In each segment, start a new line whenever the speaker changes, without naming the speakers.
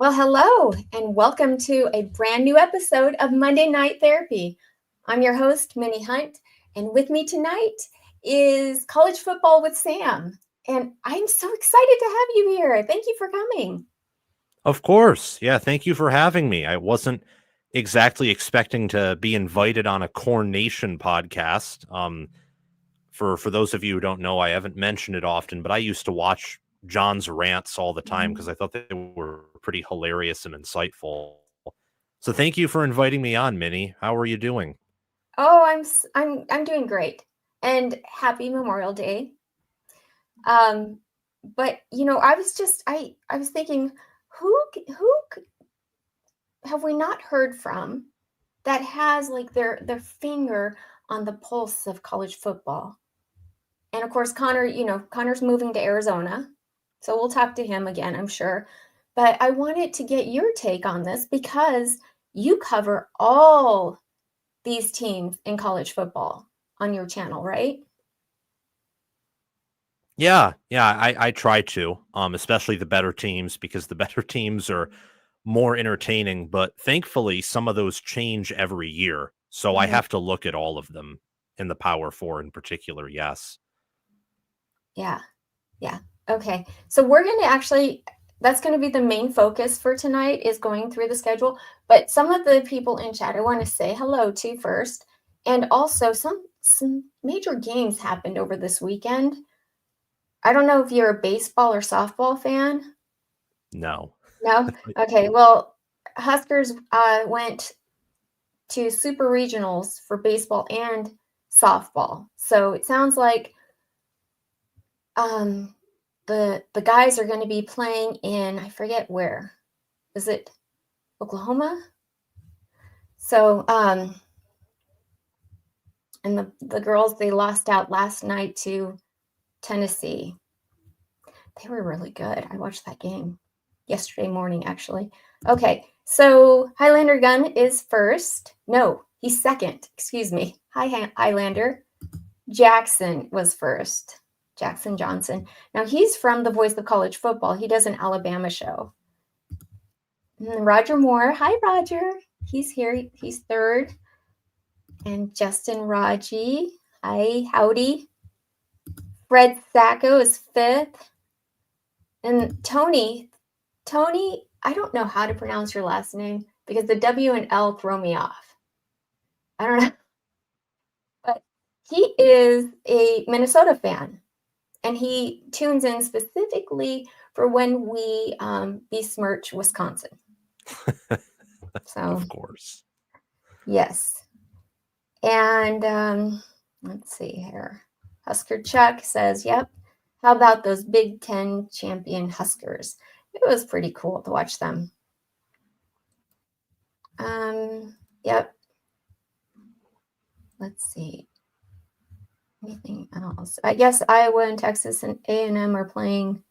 Well, hello, and welcome to a brand new episode of Monday Night Therapy. I'm your host, Minnie Hunt, and with me tonight is College Football with Sam. And I'm so excited to have you here. Thank you for coming.
Of course. Yeah, thank you for having me. I wasn't exactly expecting to be invited on a Corn Nation podcast. For those of you who don't know, I haven't mentioned it often, but I used to watch John's rants all the time because I thought they were pretty hilarious and insightful. So thank you for inviting me on, Minnie. How are you doing?
Oh, I'm doing great, and happy Memorial Day. But I was thinking, who have we not heard from that has like their finger on the pulse of college football? And of course, Connor's moving to Arizona, so we'll talk to him again, I'm sure. But I wanted to get your take on this because you cover all these teams in college football on your channel, right?
Yeah, I try to, especially the better teams because the better teams are more entertaining, but thankfully some of those change every year. So I
Mm-hmm.
have to look at all of them in the Power Four in particular. Yes.
Yeah. Okay. So that's going to be the main focus for tonight is going through the schedule. But some of the people in chat I want to say hello to first. And also some major games happened over this weekend. I don't know if you're a baseball or softball fan.
No.
No? Okay. Well, Huskers went to super regionals for baseball and softball. So it sounds like the guys are going to be playing in, I forget where. Is it Oklahoma? So and the girls, they lost out last night to Tennessee. They were really good. I watched that game yesterday morning, actually. Okay, so Highlander Gun is first. No, he's second. Excuse me. Hi, Highlander. Jackson was first. Jackson Johnson. Now he's from The Voice of College Football. He does an Alabama show. Roger Moore. Hi, Roger. He's here. He's third. And Justin Raji. Hi, howdy. Fred Sacco is fifth. And Tony, I don't know how to pronounce your last name because the W and L throw me off. I don't know. But he is a Minnesota fan. And he tunes in specifically for when we besmirch Wisconsin. So,
of course.
Yes. And let's see here. Husker Chuck says, yep. How about those Big Ten champion Huskers? It was pretty cool to watch them. Yep. Let's see. Anything else? I guess Iowa and Texas and A&M are playing.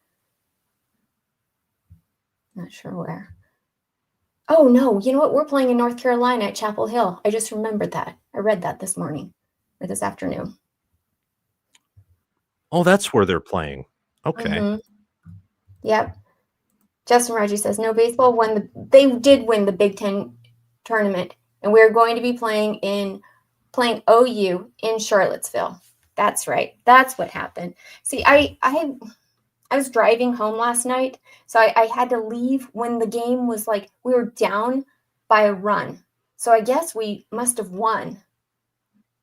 Not sure where. Oh, no. You know what? We're playing in North Carolina at Chapel Hill. I just remembered that. I read that this morning or this afternoon.
Oh, that's where they're playing. Okay.
Mm-hmm. Yep. Justin Raji says, no, baseball they did win the Big Ten tournament, and we're going to be playing OU in Charlottesville. That's right. That's what happened. See, I was driving home last night, so I had to leave when the game was like, we were down by a run. So I guess we must have won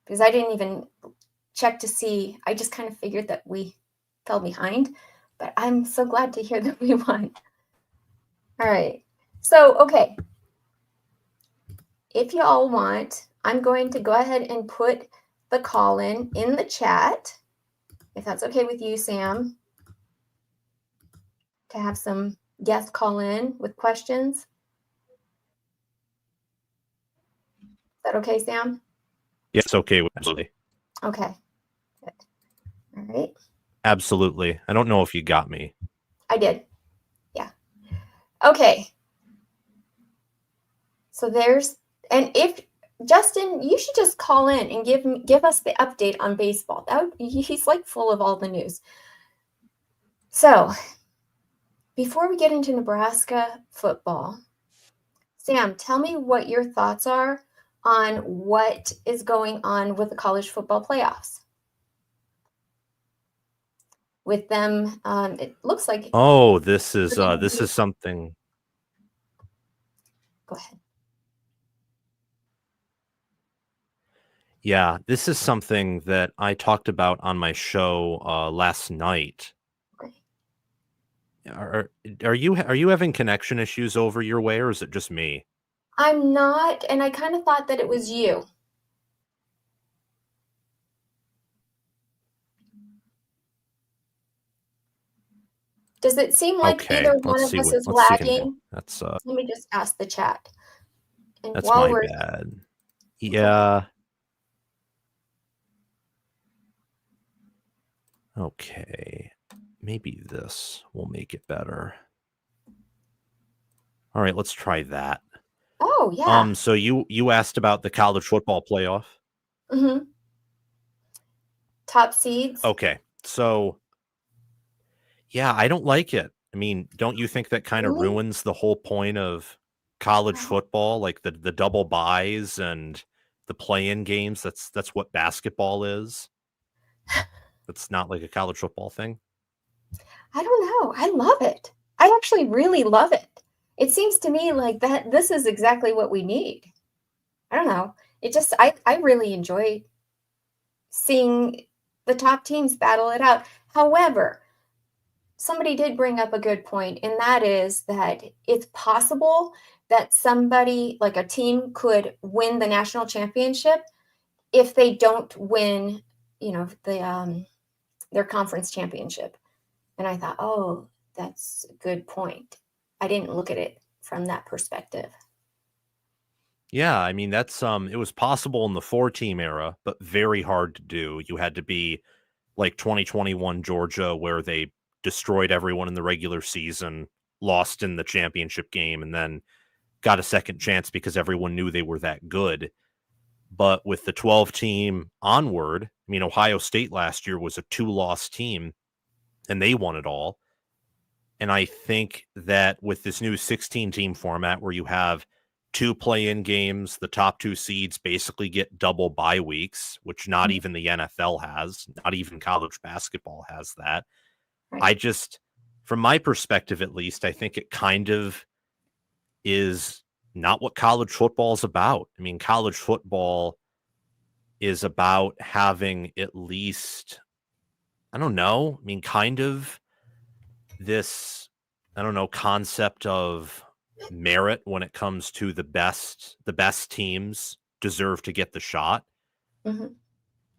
because I didn't even check to see. I just kind of figured that we fell behind, but I'm so glad to hear that we won. All right. So, okay. If you all want, I'm going to go ahead and put the call-in the chat, if that's okay with you, Sam, to have some guests call in with questions. Is that okay, Sam?
Yes, it's okay with me.
Okay. Good. All right.
Absolutely. I don't know if you got me.
I did. Yeah. Okay. So and if Justin, you should just call in and give us the update on baseball. He's like full of all the news. So Before we get into Nebraska football, Sam, tell me what your thoughts are on what is going on with the college football playoffs. With them, it looks like
Oh,
they're going to
this
be.
is something.
Go ahead.
Yeah, this is something that I talked about on my show last night.
Okay.
Are you having connection issues over your way, or is it just me?
I'm not, and I kind of thought that it was you. Does it seem like
Okay,
either one of us is
let's see what we can do.
lagging? Let me just ask the chat. And
That's
while
my
we're
bad.
go ahead.
Yeah. Okay. Maybe this will make it better. All right, let's try that.
Oh yeah.
So you asked about the college football playoff.
Mm-hmm. Top seeds.
Okay. So, yeah, I don't like it. I mean, don't you think that kind of
Really?
ruins the whole point of college
Wow.
football, like the double buys and the play-in games? That's what basketball is. That's not like a college football thing.
I don't know. I love it. I actually really love it. It seems to me like that this is exactly what we need. I don't know. It just I really enjoy seeing the top teams battle it out. However, somebody did bring up a good point, and that is that it's possible that somebody like a team could win the national championship if they don't win, their conference championship. And I thought, oh, that's a good point. I didn't look at it from that perspective.
Yeah, I mean that's it was possible in the four-team era, but very hard to do. You had to be like 2021 Georgia where they destroyed everyone in the regular season, lost in the championship game, and then got a second chance because everyone knew they were that good. But with the 12 team onward, I mean, Ohio State last year was a 2-loss team and they won it all. And I think that with this new 16 team format where you have two play-in games, the top two seeds basically get double bye weeks, which not
Mhm.
even the NFL has, not even college basketball has that.
Right.
I just, from my perspective at least, I think it kind of is not what college football is about. I mean, college football is about having at least, I don't know, I mean, kind of this, I don't know, concept of merit when it comes to the best teams deserve to get the shot.
Hmm.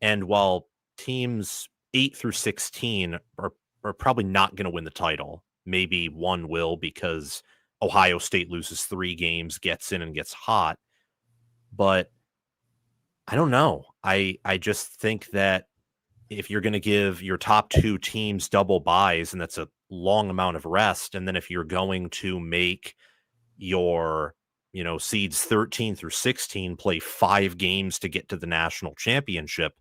And while teams 8 through 16 are probably not going to win the title, maybe one will because Ohio State loses 3 games, gets in and gets hot. But I don't know. I just think that if you're going to give your top 2 teams double buys, and that's a long amount of rest, and then if you're going to make your, seeds 13 through 16 play 5 games to get to the national championship,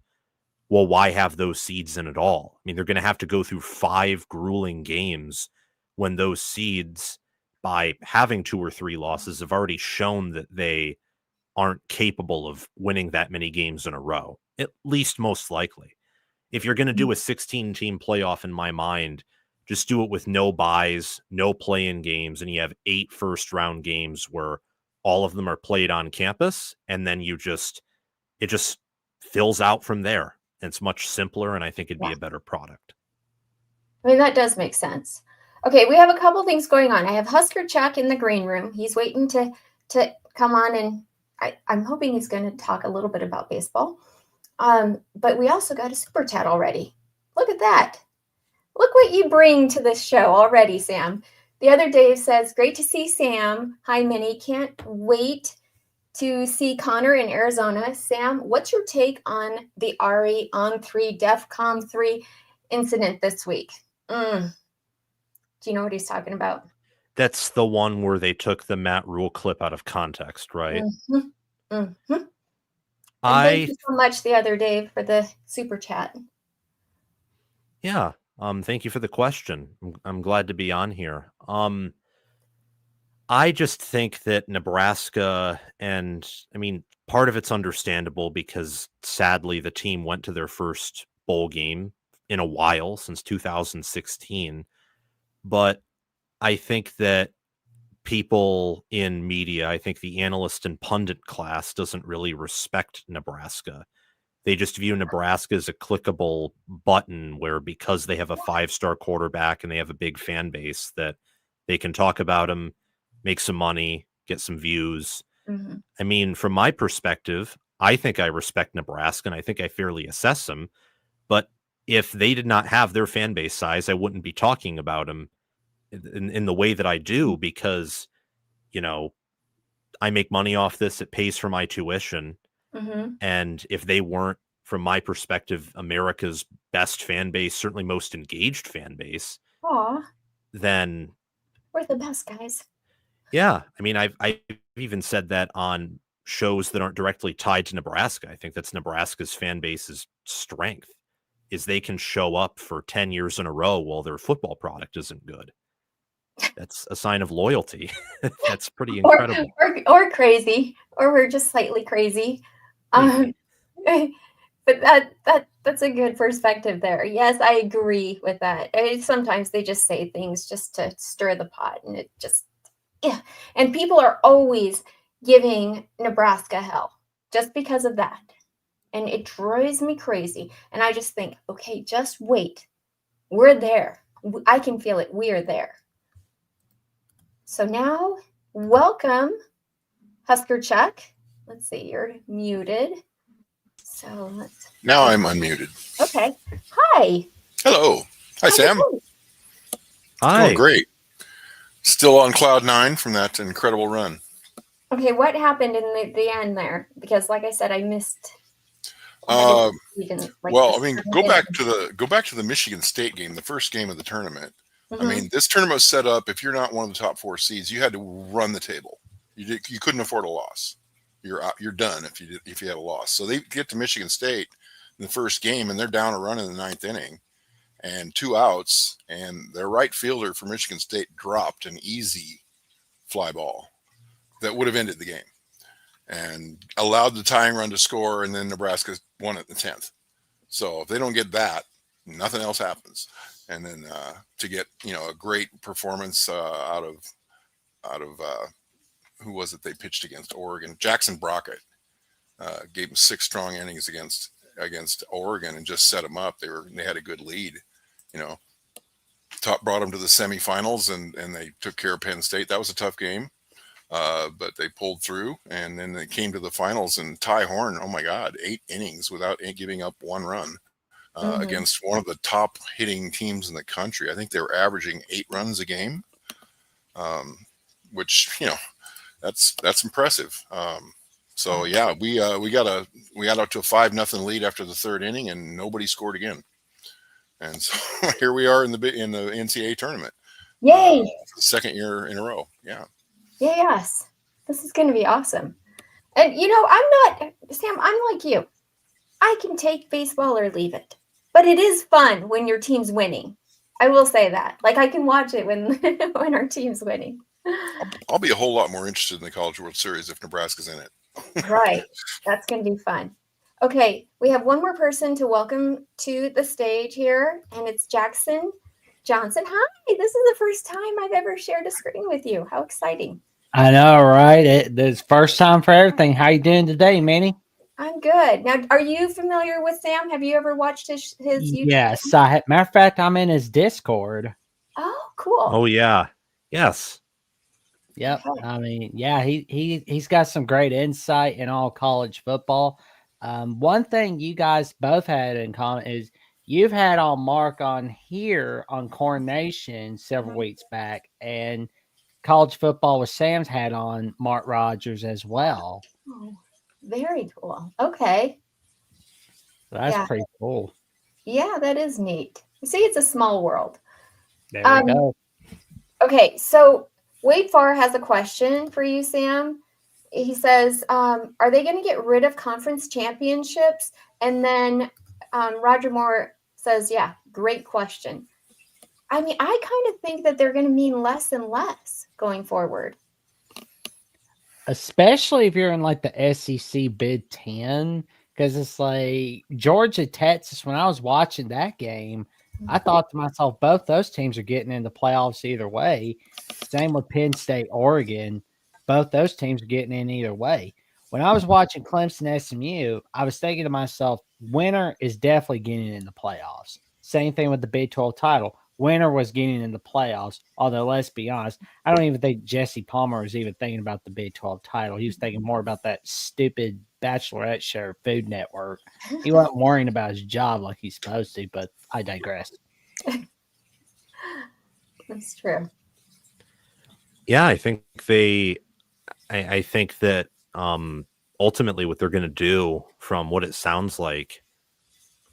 well, why have those seeds in at all? I mean, they're going to have to go through 5 grueling games when those seeds, by having 2 or 3 losses, have already shown that they aren't capable of winning that many games in a row, at least most likely. If you're going to do a 16 team playoff, in my mind, just do it with no buys, no play-in games, and you have 8 first round games where all of them are played on campus, and then it just fills out from there. And it's much simpler, and I think it'd be
Yeah.
a better product.
I mean, that does make sense. Okay, we have a couple things going on. I have Husker Chuck in the green room. He's waiting to come on, and I'm hoping he's going to talk a little bit about baseball. But we also got a super chat already. Look at that. Look what you bring to this show already, Sam. The other Dave says, great to see Sam. Hi, Minnie. Can't wait to see Connor in Arizona. Sam, what's your take on the Ari on 3 DEFCON 3 incident this week? Do you know what he's talking about?
That's the one where they took the Matt Rhule clip out of context, right?
Mm-hmm. Mm-hmm. And thank
I
you so much the other Dave for the super chat.
Yeah, Thank you for the question. I'm glad to be on here. I just think that Nebraska, and I mean, part of it's understandable because sadly the team went to their first bowl game in a while since 2016. But I think that people in media, I think the analyst and pundit class doesn't really respect Nebraska. They just view Nebraska as a clickable button where because they have a 5-star quarterback and they have a big fan base that they can talk about them, make some money, get some views.
Mhm.
I mean, from my perspective, I think I respect Nebraska and I think I fairly assess them. But if they did not have their fan base size, I wouldn't be talking about them in the way that I do because, you know, I make money off this. It pays for my tuition.
Mhm.
And if they weren't, from my perspective, America's best fan base, certainly most engaged fan base,
Aw,
then
we're the best guys.
yeah, I mean, I've even said that on shows that aren't directly tied to Nebraska. I think that's Nebraska's fan base's strength is they can show up for 10 years in a row while their football product isn't good. That's a sign of loyalty. That's pretty
Or,
incredible.
or crazy, or we're just slightly crazy.
Maybe.
But that's a good perspective there. Yes, I agree with that. Sometimes they just say things just to stir the pot, and it just yeah. And people are always giving Nebraska hell just because of that, and it drives me crazy. And I just think, okay, just wait. We're there. I can feel it. We are there. So now, welcome, Husker Chuck. Let's see, you're muted. So let's.
Now I'm unmuted.
Okay. Hi.
Hello. Hi,
How's it
Sam.
going?
Hi.
Doing great. Still on cloud 9 from that incredible run.
Okay, what happened in the end there? Because, like I said, I missed.
Well,
I
mean, go back to the Michigan State game, the first game of the tournament.
Mhm.
I mean, this tournament was set up. If you're not one of the top 4 seeds, you had to run the table. You couldn't afford a loss. You're done if you had a loss. So they get to Michigan State in the first game, and they're down a run in the 9th inning, and 2 outs, and their right fielder for Michigan State dropped an easy fly ball that would have ended the game and allowed the tying run to score, and then Nebraska won it in the 10th. So if they don't get that, nothing else happens. And then to get a great performance out of who was it they pitched against? Oregon. Jackson Brockett gave them 6 strong innings against Oregon and just set them up. They had a good lead. Brought them to the semifinals and they took care of Penn State. That was a tough game. But they pulled through, and then they came to the finals, and Ty Horn, oh my God, 8 innings without giving up 1 run against one of the top hitting teams in the country. I think they were averaging 8 runs a game, which that's impressive. So yeah, we got out to a 5-0 lead after the 3rd inning, and nobody scored again. And so here we are in the NCAA tournament.
Yay!
Second year in a row. Yeah.
Yes, this is going to be awesome. And I'm like you. I can take baseball or leave it, but it is fun when your team's winning. I will say that. Like, I can watch it when when our team's winning.
I'll be a whole lot more interested in the College World Series if Nebraska's in it.
Right. That's going to be fun. Okay, we have one more person to welcome to the stage here, and it's Jackson Johnson. Hi, this is the first time I've ever shared a screen with you. How exciting.
I know, right? It's first time for everything. How you doing today, Minnie?
I'm good. Now, are you familiar with Sam? Have you ever watched his YouTube?
Yes. Matter of fact, I'm in his Discord.
Oh, cool.
Oh, yeah. Yes.
Yep.
Okay.
I mean, yeah, he's got some great insight in all college football. One thing you guys both had in common is you've had on Mark on here on Corn Nation several weeks back, and college football with Sam's had on Mark Rogers as well.
Oh, very cool. Okay.
That's pretty cool.
Yeah, that is neat. You see, it's a small world.
There we go.
Okay, so Wade Farr has a question for you, Sam. He says, are they going to get rid of conference championships? And then Roger Moore says, yeah, great question. I mean, I kind of think that they're going to mean less and less going forward.
Especially if you're in like the SEC Big Ten, because it's like Georgia, Texas. When I was watching that game, I thought to myself, both those teams are getting in the playoffs either way. Same with Penn State, Oregon. Both those teams are getting in either way. When I was watching Clemson SMU, I was thinking to myself, winner is definitely getting in the playoffs. Same thing with the Big 12 title. Winner was getting in the playoffs, although let's be honest, I don't even think Jesse Palmer was even thinking about the Big 12 title. He was thinking more about that stupid Bachelorette show, Food Network. He wasn't worrying about his job like he's supposed to, but I digress.
That's true.
Yeah, I think I think that ultimately what they're going to do, from what it sounds like,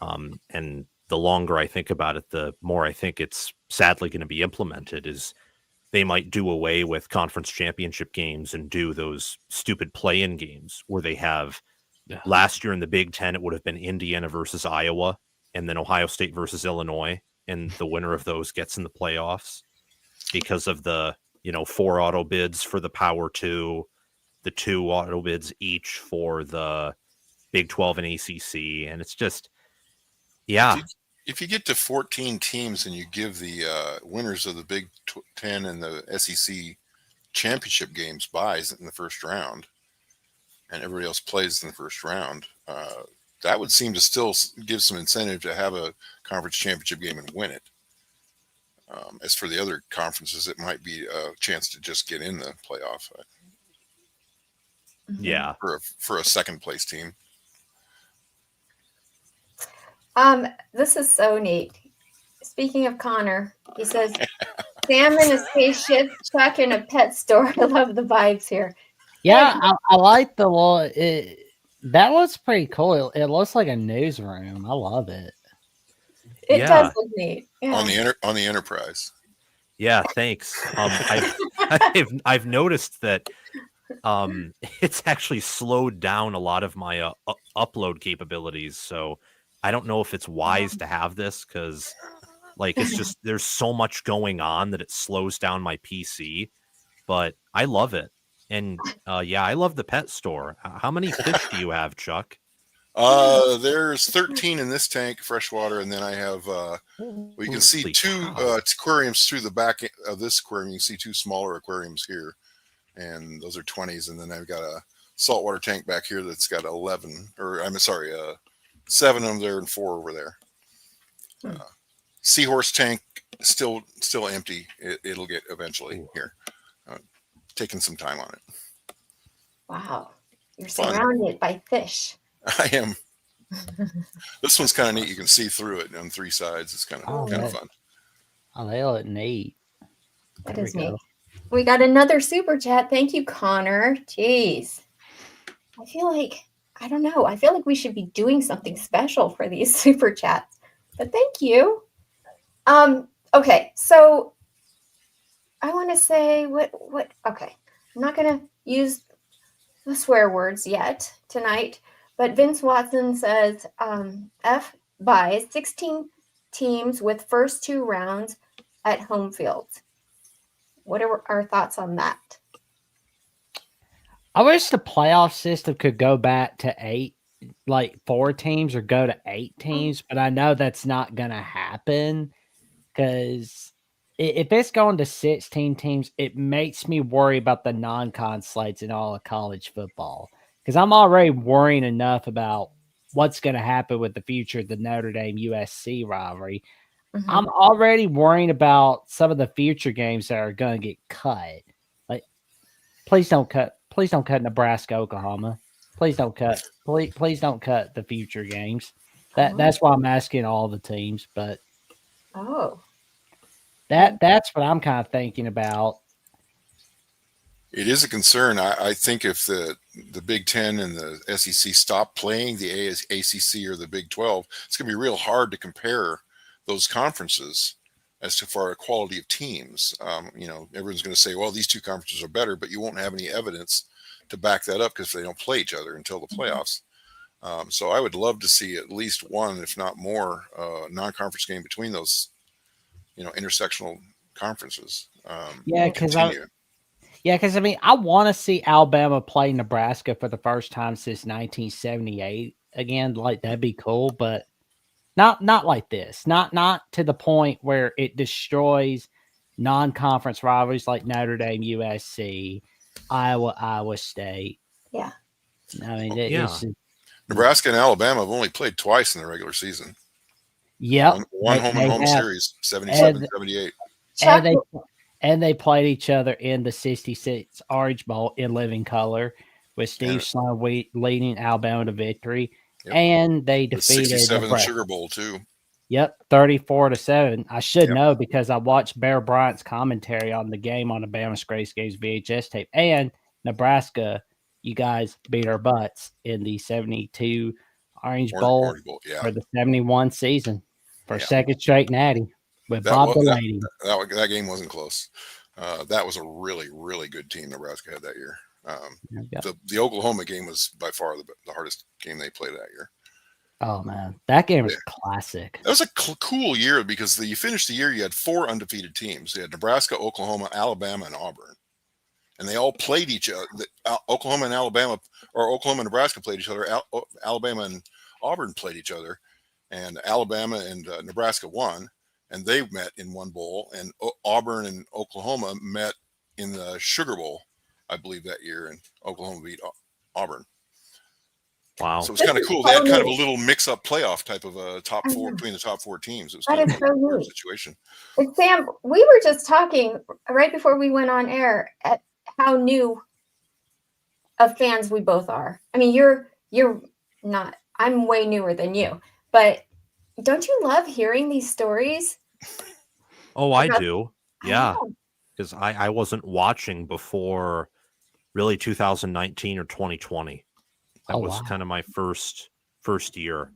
and the longer I think about it, the more I think it's sadly going to be implemented, is they might do away with conference championship games and do those stupid play-in games where they have last year in the Big Ten, it would have been Indiana versus Iowa and then Ohio State versus Illinois. And the winner of those gets in the playoffs because of the, 4 auto bids for the Power 2, the 2 auto bids each for the Big 12 and ACC. And it's just, yeah.
If you get to 14 teams and you give the winners of the Big 10 and the SEC championship games buys in the first round, and everybody else plays in the first round, that would seem to still give some incentive to have a conference championship game and win it. As for the other conferences, it might be a chance to just get in the playoff.
Yeah.
For a second place team.
This is so neat. Speaking of Connor, he says, Sam in a spaceship, Chuck in a pet store. I love the vibes here.
Yeah, I like the little. That looks pretty cool. It looks like a newsroom. I love it.
It does look neat. Yeah.
On the Enterprise.
Yeah, thanks. I've noticed that it's actually slowed down a lot of my upload capabilities. So I don't know if it's wise to have this, because like it's just there's so much going on that it slows down my PC. But I love it. And I love the pet store. How many fish do you have, Chuck?
There's 13 in this tank, freshwater, and then I have we can see two aquariums through the back of this aquarium. You can see 2 smaller aquariums here, and those are 20s. And then I've got a saltwater tank back here that's got 11, or I'm sorry, 7 of them there and 4 over there. Seahorse tank still empty. It'll get eventually here. Taking some time on it.
Wow, you're surrounded by fish.
I am. This one's kind of neat. You can see through it on 3 sides. It's kind of fun.
Oh, they look neat.
That is neat. We got another super chat. Thank you, Connor. Jeez. I feel like, I don't know. I feel like we should be doing something special for these super chats. But thank you. Okay, so I want to say okay. I'm not going to use the swear words yet tonight, but Vince Watson says F buys 16 teams with first 2 rounds at home fields. What are our thoughts on that?
I wish the playoff system could go back to 8, like 4 teams, or go to 8 teams, but I know that's not going to happen, because if it's going to 16 teams, it makes me worry about the non-con slates in all of college football, because I'm already worrying enough about what's going to happen with the future of the Notre Dame USC rivalry. Mm-hmm. I'm already worrying about some of the future games that are going to get cut. Like, please don't cut Nebraska, Oklahoma. Please don't cut the future games. That's why I'm asking all the teams, but that's what I'm kind of thinking about.
It is a concern. I think if the Big Ten and the SEC stop playing the ACC or the Big 12, it's going to be real hard to compare those conferences as to far quality of teams. Everyone's going to say, well, these 2 conferences are better, but you won't have any evidence to back that up because they don't play each other until the playoffs. So I would love to see at least one, if not more, non-conference game between those, intersectional conferences.
Yeah, because
Continue.
I mean, I want to see Alabama play Nebraska for the first time since 1978 again. Like that'd be cool, but not like this. Not to the point where it destroys non-conference rivalries like Notre Dame, USC, Iowa State.
Yeah.
I mean,
Yeah.
Nebraska and Alabama have only played twice in the regular season.
Yep.
One home and home
have.
series, 77,
And-
78.
Chuck,
And they played each other in the 66 Orange Bowl in living color with Steve Sloan leading Alabama to victory.
Yep.
And they
The
defeated
67
Nebraska.
Sugar Bowl too.
Yep, 34-7. I should
Yep.
know because I watched Bear Bryant's commentary on the game on the Bama Grace Games VHS tape. And Nebraska, you guys beat our butts in the 72 Orange Bowl
Yeah.
for the 71 season for
Yeah.
second straight natty with
That
Bob
was-
Delaney.
That game wasn't close. That was a really, really good team Nebraska had that year. The Oklahoma game was by far the hardest game they played that year.
Oh man, that game was classic.
That was a cool year because you finished the year, you had 4 undefeated teams. You had Nebraska, Oklahoma, Alabama, and Auburn. And they all played each other. Oklahoma and Alabama, or Oklahoma and Nebraska played each other. Alabama and Auburn played each other. And Alabama and Nebraska won. And they met in one bowl. And Auburn and Oklahoma met in the Sugar Bowl, I believe, that year. And Oklahoma beat Auburn.
Wow.
So it was kind of cool. They had kind of a little mix-up playoff type of a top 4 between the top 4 teams. It was kind of a weird situation.
And Sam, we were just talking right before we went on air at how new of fans we both are. I mean, you're not. I'm way newer than you, but don't you love hearing these stories?
Oh, I do. Yeah, because I wasn't watching before really 2019 or 2020. That was kind of my first year.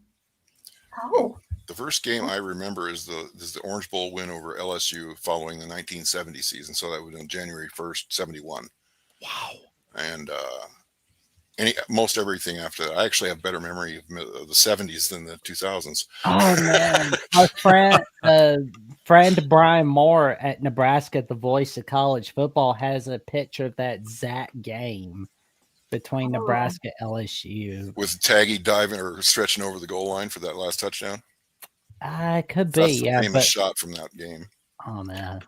Oh.
The first game I remember is the Orange Bowl win over LSU following the 1970 season. So that was on January 1st, 71.
Wow.
And most everything after that. I actually have better memory of the 70s than the 2000s.
Oh man, our friend Brian Moore at Nebraska, the voice of college football, has a picture of that exact game between Nebraska LSU
with Taggy diving or stretching over the goal line for that last touchdown.
Could be.
That's the famous shot from that game.
Oh man.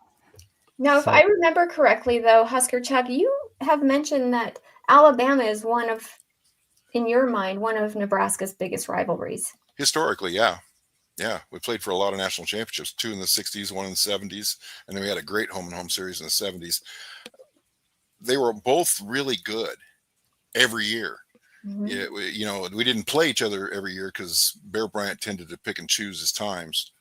Now, if I remember correctly, though, Husker Chuck, you have mentioned that Alabama is in your mind, one of Nebraska's biggest rivalries.
Historically, yeah. Yeah, we played for a lot of national championships, 2 in the 60s, 1 in the 70s, and then we had a great home-and-home series in the 70s. They were both really good every year.
Mm-hmm.
Yeah, we didn't play each other every year because Bear Bryant tended to pick and choose his times.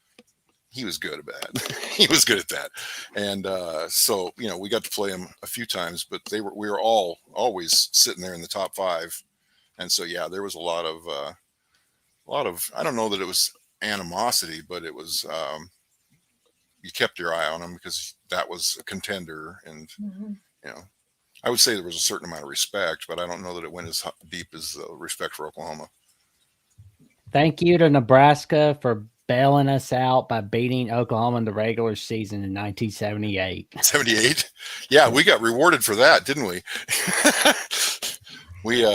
He was good at that. He was good at that. And so, we got to play him a few times, but we were all always sitting there in the top 5. And so, yeah, there was a lot of, I don't know that it was animosity, but it was, you kept your eye on him because that was a contender. And, I would say there was a certain amount of respect, but I don't know that it went as deep as respect for Oklahoma.
Thank you to Nebraska for bailing us out by beating Oklahoma in the regular season in 1978.
78? Yeah, we got rewarded for that, didn't we? We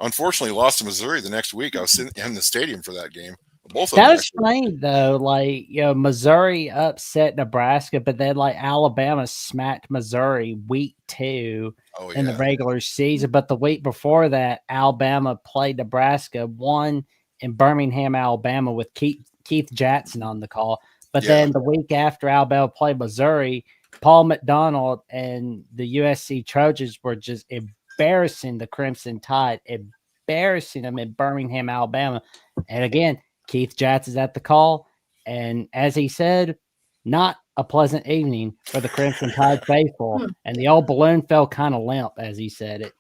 unfortunately lost to Missouri the next week. I was in the stadium for that game. Both of them.
That was funny though. Like, Missouri upset Nebraska, but then Alabama smacked Missouri week 2 in the regular season. But the week before that, Alabama played Nebraska, won in Birmingham, Alabama, with Keith Jackson on the call. But then the week after Alabama played Missouri, Paul McDonald and the USC Trojans were just embarrassing the Crimson Tide, embarrassing them in Birmingham, Alabama. And again, Keith Jackson's at the call. And as he said, not a pleasant evening for the Crimson Tide faithful. And the old balloon fell kind of limp as he said it.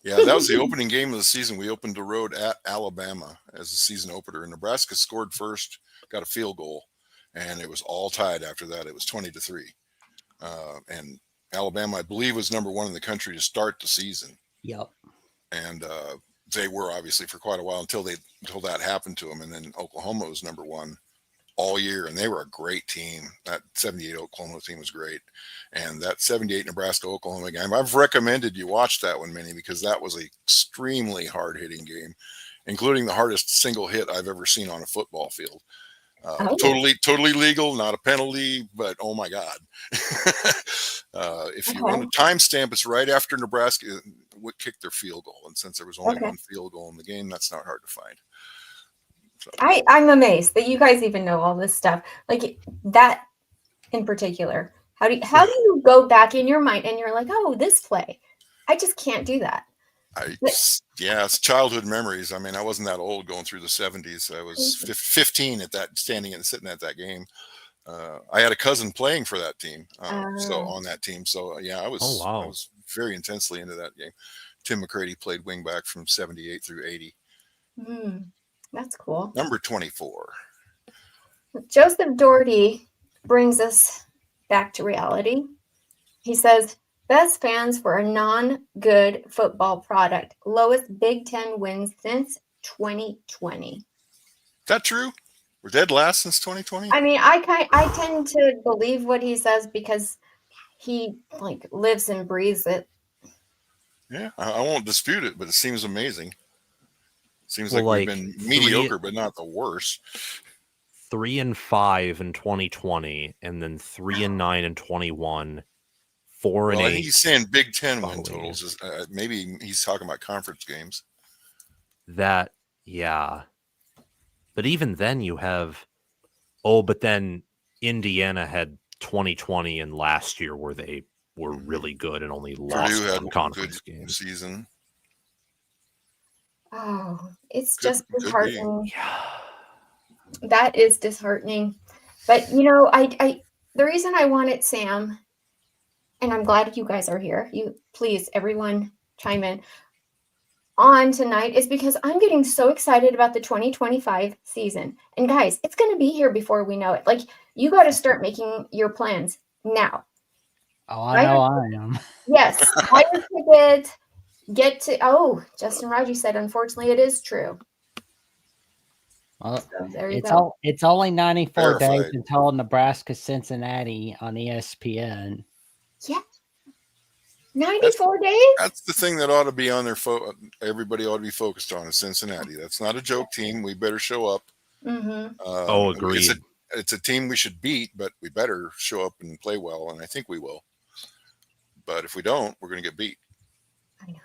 Yeah, that was the opening game of the season. We opened the road at Alabama as a season opener. And Nebraska scored first, got a field goal, and it was all tied after that. It was 20-3. And Alabama, I believe, was number 1 in the country to start the season.
Yep.
And they were obviously for quite a while until that happened to them. And then Oklahoma was number one all year, and they were a great team. That 78 Oklahoma team was great. And that 78 Nebraska Oklahoma game, I've recommended you watch that one, Minnie, because that was an extremely hard-hitting game, including the hardest single hit I've ever seen on a football field. Totally legal, not a penalty, but oh my God. If you want to timestamp, it's right after Nebraska would kick their field goal. And since there was only one field goal in the game, that's not hard to find. So.
I'm amazed that you guys even know all this stuff. Like that in particular. How do you go back in your mind and you're like, oh, this play? I just can't do that.
It's childhood memories. I mean, I wasn't that old going through the 70s. I was 15 at that, standing and sitting at that game. I had a cousin playing for that team, so on that team. So yeah, I was very intensely into that game. Tim McCready played wingback from 78 through 80.
That's cool.
Number 24.
Joseph Doherty brings us back to reality. He says, best fans for a non-good football product. Lowest Big Ten wins since 2020.
Is that true? We're dead last since 2020?
I mean, I tend to believe what he says because he lives and breathes it.
Yeah, I won't dispute it, but it seems amazing. Seems like we've been mediocre, but not the worst.
3-5 in 2020, and then 3-9 in 21. 4-8.
I think he's saying Big Ten win totals. Maybe he's talking about conference games.
But even then you have, but then Indiana had 2020 and last year where they were really good and only lost one conference game
season.
Oh, it's just disheartening. That is disheartening. But I the reason I wanted Sam, and I'm glad you guys are here. You please, everyone, chime in on tonight, is because I'm getting so excited about the 2025 season. And guys, it's going to be here before we know it. Like, you got to start making your plans now.
Oh, I know I am.
Yes. Buy your ticket. Justin Raji said, unfortunately, it is true.
Well, so there you go. It's only 94 days until Nebraska Cincinnati on ESPN.
Yeah. 94 days?
That's the thing that ought to be on their everybody ought to be focused on is Cincinnati. That's not a joke team. We better show up.
Agreed.
It's a team we should beat, but we better show up and play well, and I think we will. But if we don't, we're going to get beat.
I know.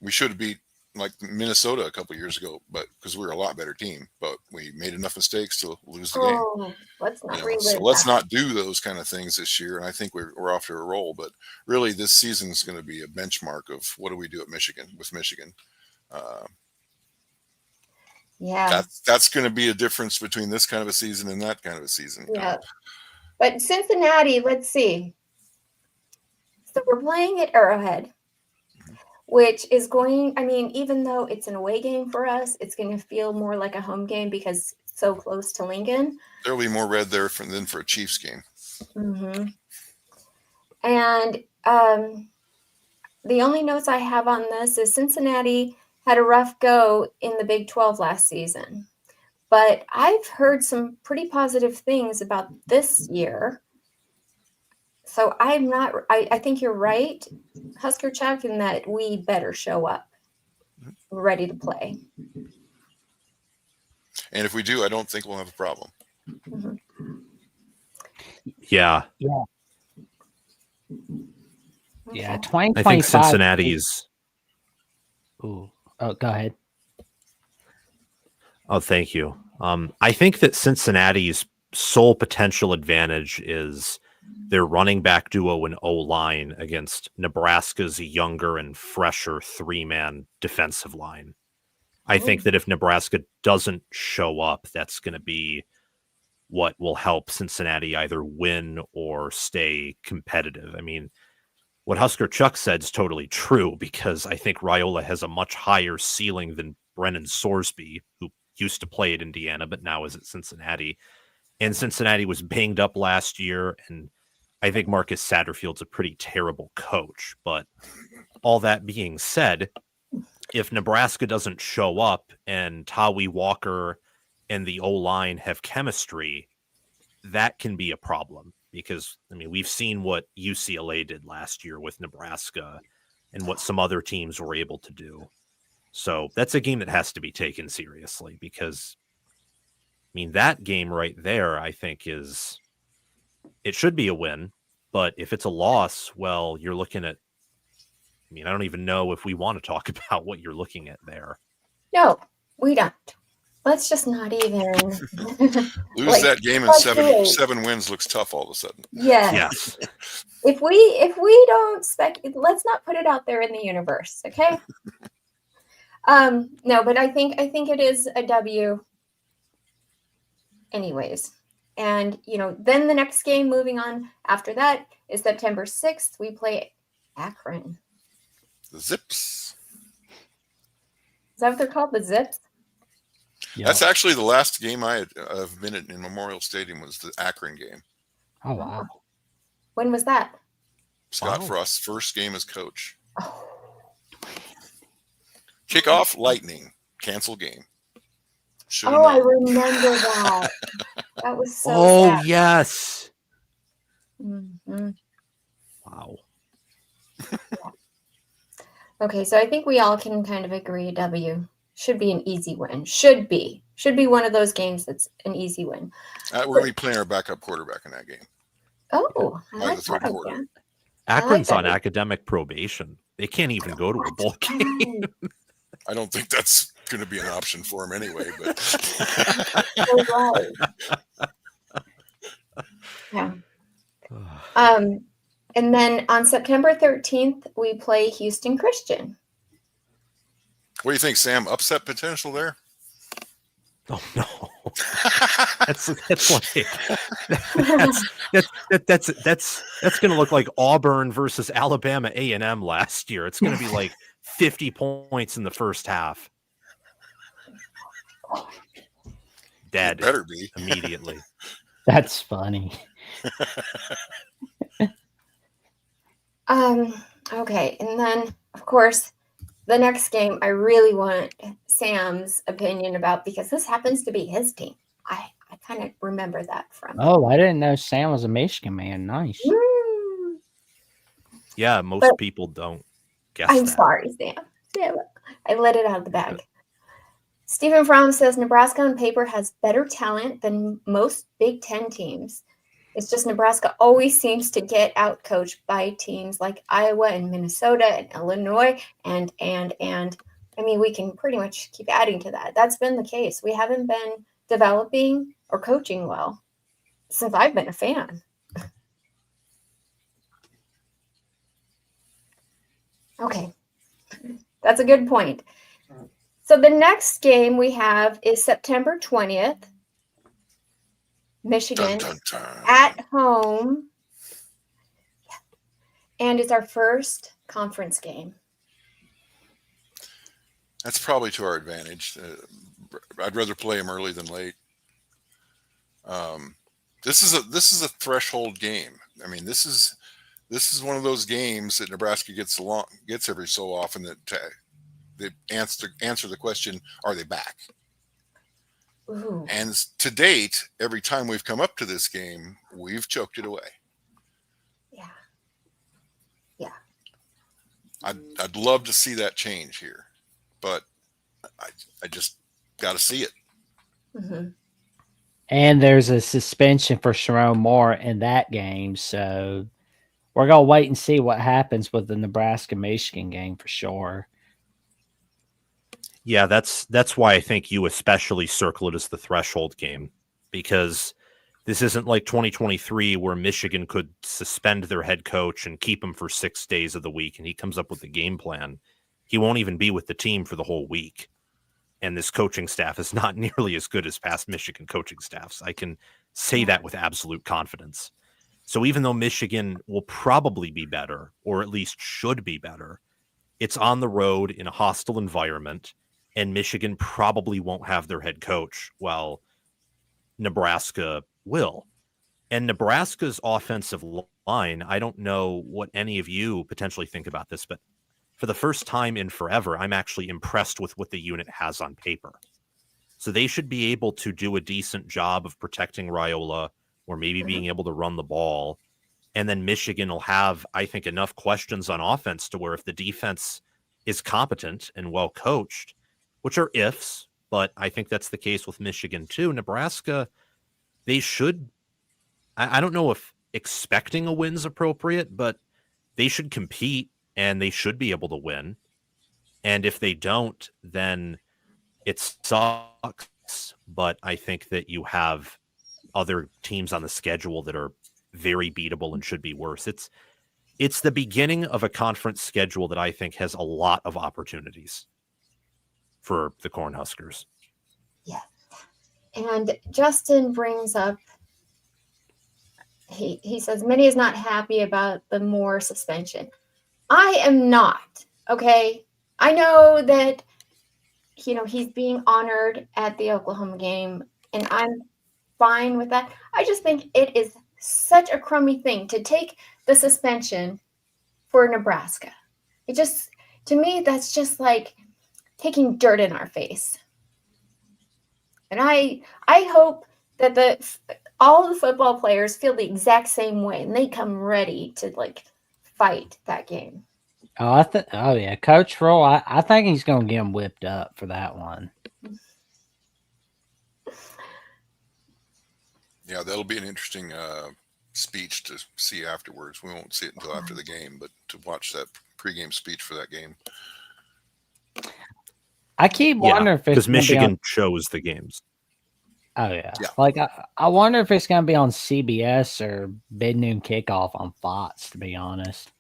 We should have beat like Minnesota a couple of years ago, but because we were a lot better team, but we made enough mistakes to lose the game.
Let's not relive
so let's not do those kind of things this year. And I think we're off to a roll, but really this season is going to be a benchmark of what do we do at Michigan with Michigan. That's going to be a difference between this kind of a season and that kind of a season.
Yeah. But Cincinnati, let's see. So we're playing at Arrowhead, which is even though it's an away game for us, it's going to feel more like a home game because it's so close to Lincoln.
There'll be more red there than for a Chiefs game.
Mm-hmm. And the only notes I have on this is Cincinnati had a rough go in the Big 12 last season. But I've heard some pretty positive things about this year. So I think you're right, Husker Chuck, in that we better show up ready to play.
And if we do, I don't think we'll have a problem.
Mm-hmm.
Yeah.
2025.
I think Cincinnati's.
Ooh. Oh, go ahead.
Oh, thank you. I think that Cincinnati's sole potential advantage is their running back duo and O-line against Nebraska's younger and fresher three-man defensive line. I think that if Nebraska doesn't show up, that's going to be what will help Cincinnati either win or stay competitive. I mean, what Husker Chuck said is totally true because I think Rhule has a much higher ceiling than Brennan Sorsby, who used to play at Indiana but now is at Cincinnati. And Cincinnati was banged up last year, and I think Marcus Satterfield's a pretty terrible coach. But all that being said, if Nebraska doesn't show up and Tawi Walker and the O-line have chemistry, that can be a problem because, I mean, we've seen what UCLA did last year with Nebraska and what some other teams were able to do. So that's a game that has to be taken seriously because, I mean, that game right there, I think it should be a win, but if it's a loss, well, you're looking at, I mean, I don't even know if we want to talk about what you're looking at there.
No, we don't. Let's just not even
lose that game and seven wins looks tough all of a sudden.
Yes. If we don't let's not put it out there in the universe, okay? No, but I think it is a W anyways. And then the next game moving on after that is September 6th. We play Akron.
The Zips.
Is that what they're called? The Zips?
Yep. That's actually the last game I've been in Memorial Stadium was the Akron game.
Oh, wow.
When was that?
Scott Frost's first game as coach. Oh. Kickoff, lightning, cancel game.
I remember that. That was so sad.
Yes.
Mm-hmm.
Wow.
Yeah. Okay, so I think we all can kind of agree W should be an easy win. Should be one of those games that's an easy win.
We're going to be playing our backup quarterback in that game.
Oh,
by the third quarter.
Akron's on academic probation. They can't even go to a bowl game.
I don't think that's going to be an option for him anyway. But
yeah. And then on September 13th, we play Houston Christian.
What do you think, Sam? Upset potential there?
Oh no, that's going to look like Auburn versus Alabama A&M last year. It's going to be like 50 points in the first half. Dead.
It better be
immediately.
That's funny.
Okay, and then of course the next game I really want Sam's opinion about because this happens to be his team. I kind of remember that from.
Oh, I didn't know Sam was a Michigan man. Nice.
Yeah, most people don't guess.
I'm sorry, Sam. I let it out of the bag. Stephen Fromm says Nebraska on paper has better talent than most Big Ten teams. It's just Nebraska always seems to get outcoached by teams like Iowa and Minnesota and Illinois and I mean, we can pretty much keep adding to that. That's been the case. We haven't been developing or coaching well since I've been a fan. Okay, that's a good point. So the next game we have is September 20th. Michigan at home. And it's our first conference game.
That's probably to our advantage. I'd rather play them early than late. This is a threshold game. I mean, this is one of those games that Nebraska gets every so often that they answer the question, are they back?
Ooh.
And to date, every time we've come up to this game, we've choked it away.
Yeah.
I'd love to see that change here, but I just got to see it.
Mm-hmm.
And there's a suspension for Sharon Moore in that game, so we're gonna wait and see what happens with the Nebraska-Michigan game for sure.
Yeah, that's why I think you especially circle it as the threshold game, because this isn't like 2023 where Michigan could suspend their head coach and keep him for 6 days of the week, and he comes up with the game plan. He won't even be with the team for the whole week. And this coaching staff is not nearly as good as past Michigan coaching staffs. I can say that with absolute confidence. So even though Michigan will probably be better, or at least should be better, it's on the road in a hostile environment, and Michigan probably won't have their head coach, while Nebraska will. And Nebraska's offensive line, I don't know what any of you potentially think about this, but for the first time in forever, I'm actually impressed with what the unit has on paper. So they should be able to do a decent job of protecting Raiola or maybe being able to run the ball. And then Michigan will have, I think, enough questions on offense to where if the defense is competent and well coached, which are ifs, but I think that's the case with Michigan too. Nebraska, they should, I don't know if expecting a win's appropriate, but they should compete and they should be able to win. And if they don't, then it sucks. But I think that you have other teams on the schedule that are very beatable and should be worse. It's the beginning of a conference schedule that I think has a lot of opportunities for the Cornhuskers.
Yeah. And Justin brings up, he says, Minnie is not happy about the Moore suspension. I am not, okay? I know that, he's being honored at the Oklahoma game, and I'm fine with that. I just think it is such a crummy thing to take the suspension for Nebraska. It just, to me, that's just like taking dirt in our face. And I hope that all the football players feel the exact same way and they come ready to fight that game.
Oh, yeah, Coach Rhule, I think he's going to get him whipped up for that one.
Yeah, that'll be an interesting speech to see afterwards. We won't see it until after the game, but to watch that pregame speech for that game.
I keep wondering if it's
because Michigan chose the games.
Oh yeah. I wonder if it's going to be on CBS or mid noon kickoff on Fox. To be honest.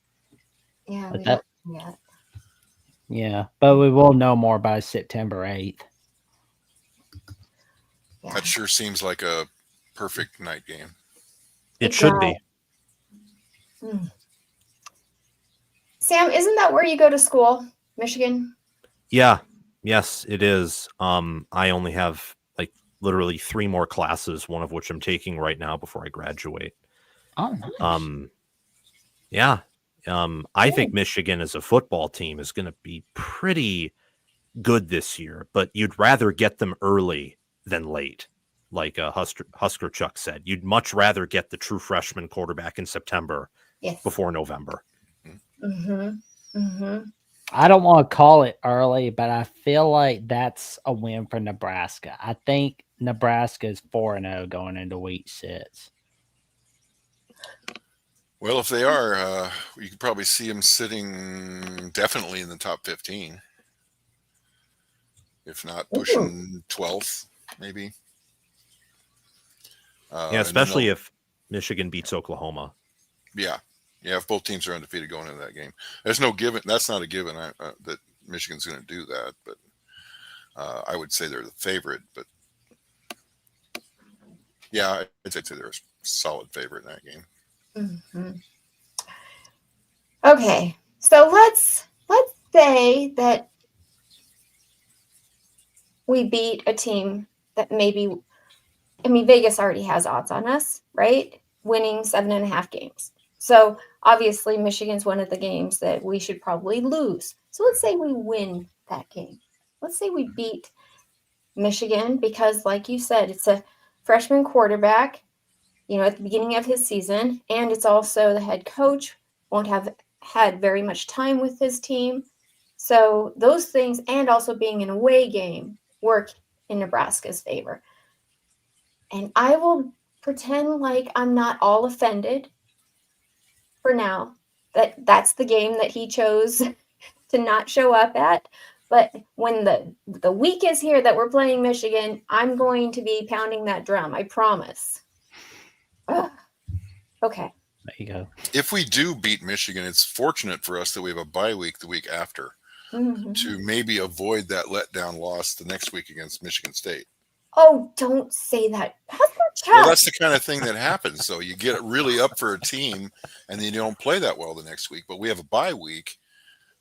Yeah.
Yeah, but we will know more by September 8th.
Yeah.
That sure seems like a perfect night game.
It should be.
Sam, isn't that where you go to school, Michigan?
Yeah. Yes, it is. I only have literally 3 more classes, one of which I'm taking right now before I graduate.
Oh, nice.
Yeah. I think Michigan as a football team is going to be pretty good this year, but you'd rather get them early than late. Like Husker Chuck said, you'd much rather get the true freshman quarterback in September before November.
Mm-hmm. Mm-hmm.
I don't want to call it early, but I feel like that's a win for Nebraska. I think Nebraska is 4-0 going into week 6.
Well, if they are, you could probably see them sitting definitely in the top 15. If not pushing 12th, maybe.
Especially if Michigan beats Oklahoma.
Yeah, if both teams are undefeated going into that game. There's no given. That's not a given that Michigan's going to do that, but I would say they're the favorite. But yeah, I'd say they're a solid favorite in that game.
Mm-hmm. Okay, so let's say that we beat a team that maybe, Vegas already has odds on us, right? Winning 7.5 games. So obviously Michigan's one of the games that we should probably lose. So let's say we win that game. Let's say we beat Michigan because, like you said, it's a freshman quarterback, at the beginning of his season, and it's also the head coach won't have had very much time with his team. So those things, and also being an away game, work in Nebraska's favor. And I will pretend like I'm not all offended for now that that's the game that he chose to not show up at. But when the week is here that we're playing Michigan, I'm going to be pounding that drum. I promise. Ugh. Okay.
There you go.
If we do beat Michigan, it's fortunate for us that we have a bye week the week after to maybe avoid that letdown loss the next week against Michigan State.
Oh, don't say that.
Well, that's the kind of thing that happens. So you get really up for a team and then you don't play that well the next week. But we have a bye week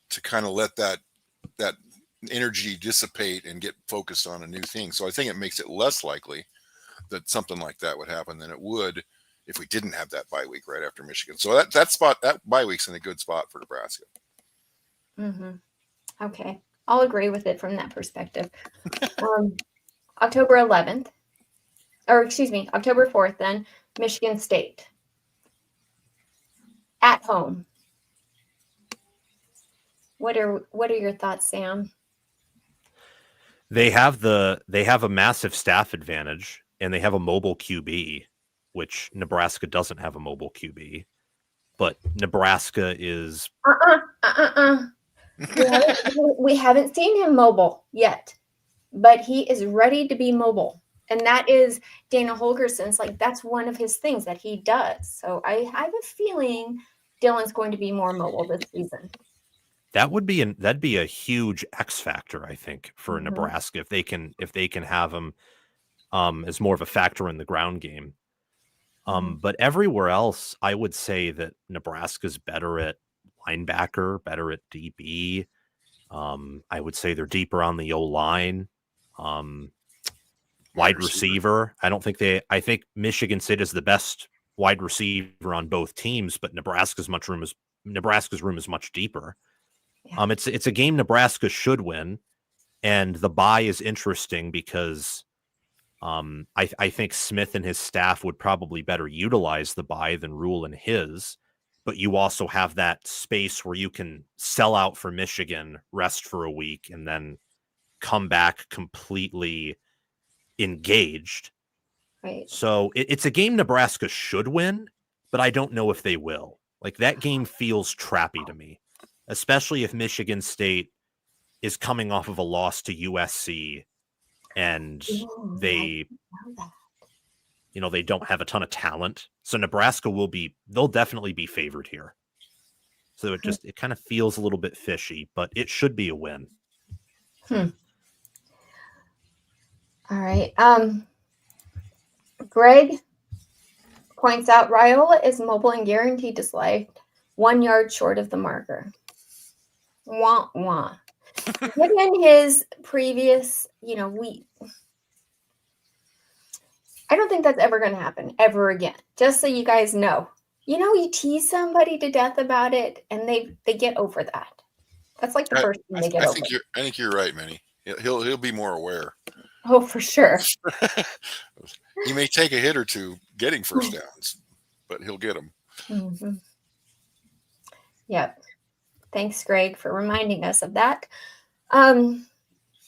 to kind of let that energy dissipate and get focused on a new thing. So I think it makes it less likely that something like that would happen than it would if we didn't have that bye week right after Michigan. So that bye week's in a good spot for Nebraska.
Okay. I'll agree with it from that perspective. October 11th, or excuse me, October 4th, then Michigan State at home. What are your thoughts, Sam?
They have a massive staff advantage, and they have a mobile QB, which Nebraska doesn't have a mobile QB. But Nebraska is
We haven't seen him mobile yet, but he is ready to be mobile. And that is Dana Holgerson's, like, that's one of his things that he does. So I have a feeling Dylan's going to be more mobile this season.
that'd be a huge X factor, I think, for
Mhm.
Nebraska if they can have him as more of a factor in the ground game. But everywhere else, I would say that Nebraska's better at linebacker, better at DB. I would say they're deeper on the O-line. Wide receiver. I think Michigan State is the best wide receiver on both teams, but Nebraska's room is much deeper.
Yeah.
It's a game Nebraska should win, and the bye is interesting because I think Smith and his staff would probably better utilize the bye than Rhule and his, but you also have that space where you can sell out for Michigan, rest for a week, and then come back completely engaged.
Right.
So it's a game Nebraska should win, but I don't know if they will. Like, that game feels trappy to me, especially if Michigan State is coming off of a loss to USC and
Ooh,
they
I know that.
they don't have a ton of talent. So Nebraska they'll definitely be favored here. So it kind of feels a little bit fishy, but it should be a win.
All right. Greg points out Rhule is mobile and guaranteed to slide 1 yard short of the marker. Wah wah. Given his previous, I don't think that's ever going to happen ever again. Just so you guys know, you tease somebody to death about it, and they get over that. That's like the first thing they get over.
I think you're right, Minnie. He'll be more aware.
Oh, for sure.
He may take a hit or two getting first downs, but he'll get them.
Mm-hmm. Yep. Thanks, Greg, for reminding us of that.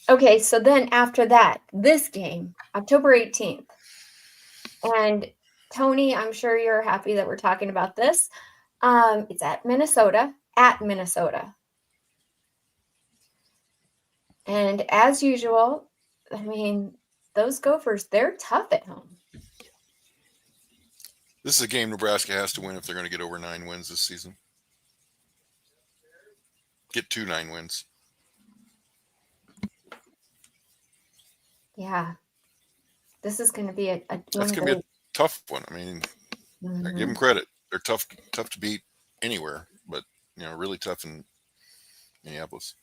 Okay, so then after that, this game, October 18th. And Tony, I'm sure you're happy that we're talking about this. It's at Minnesota. And as usual, I mean, those Gophers, they're tough at home.
This is a game Nebraska has to win if they're going to get over 9 wins this season. Get 2 9 wins.
Yeah. This is going to be
that's going to be a tough one. I mean, I give them credit. They're tough to beat anywhere, but really tough in Minneapolis.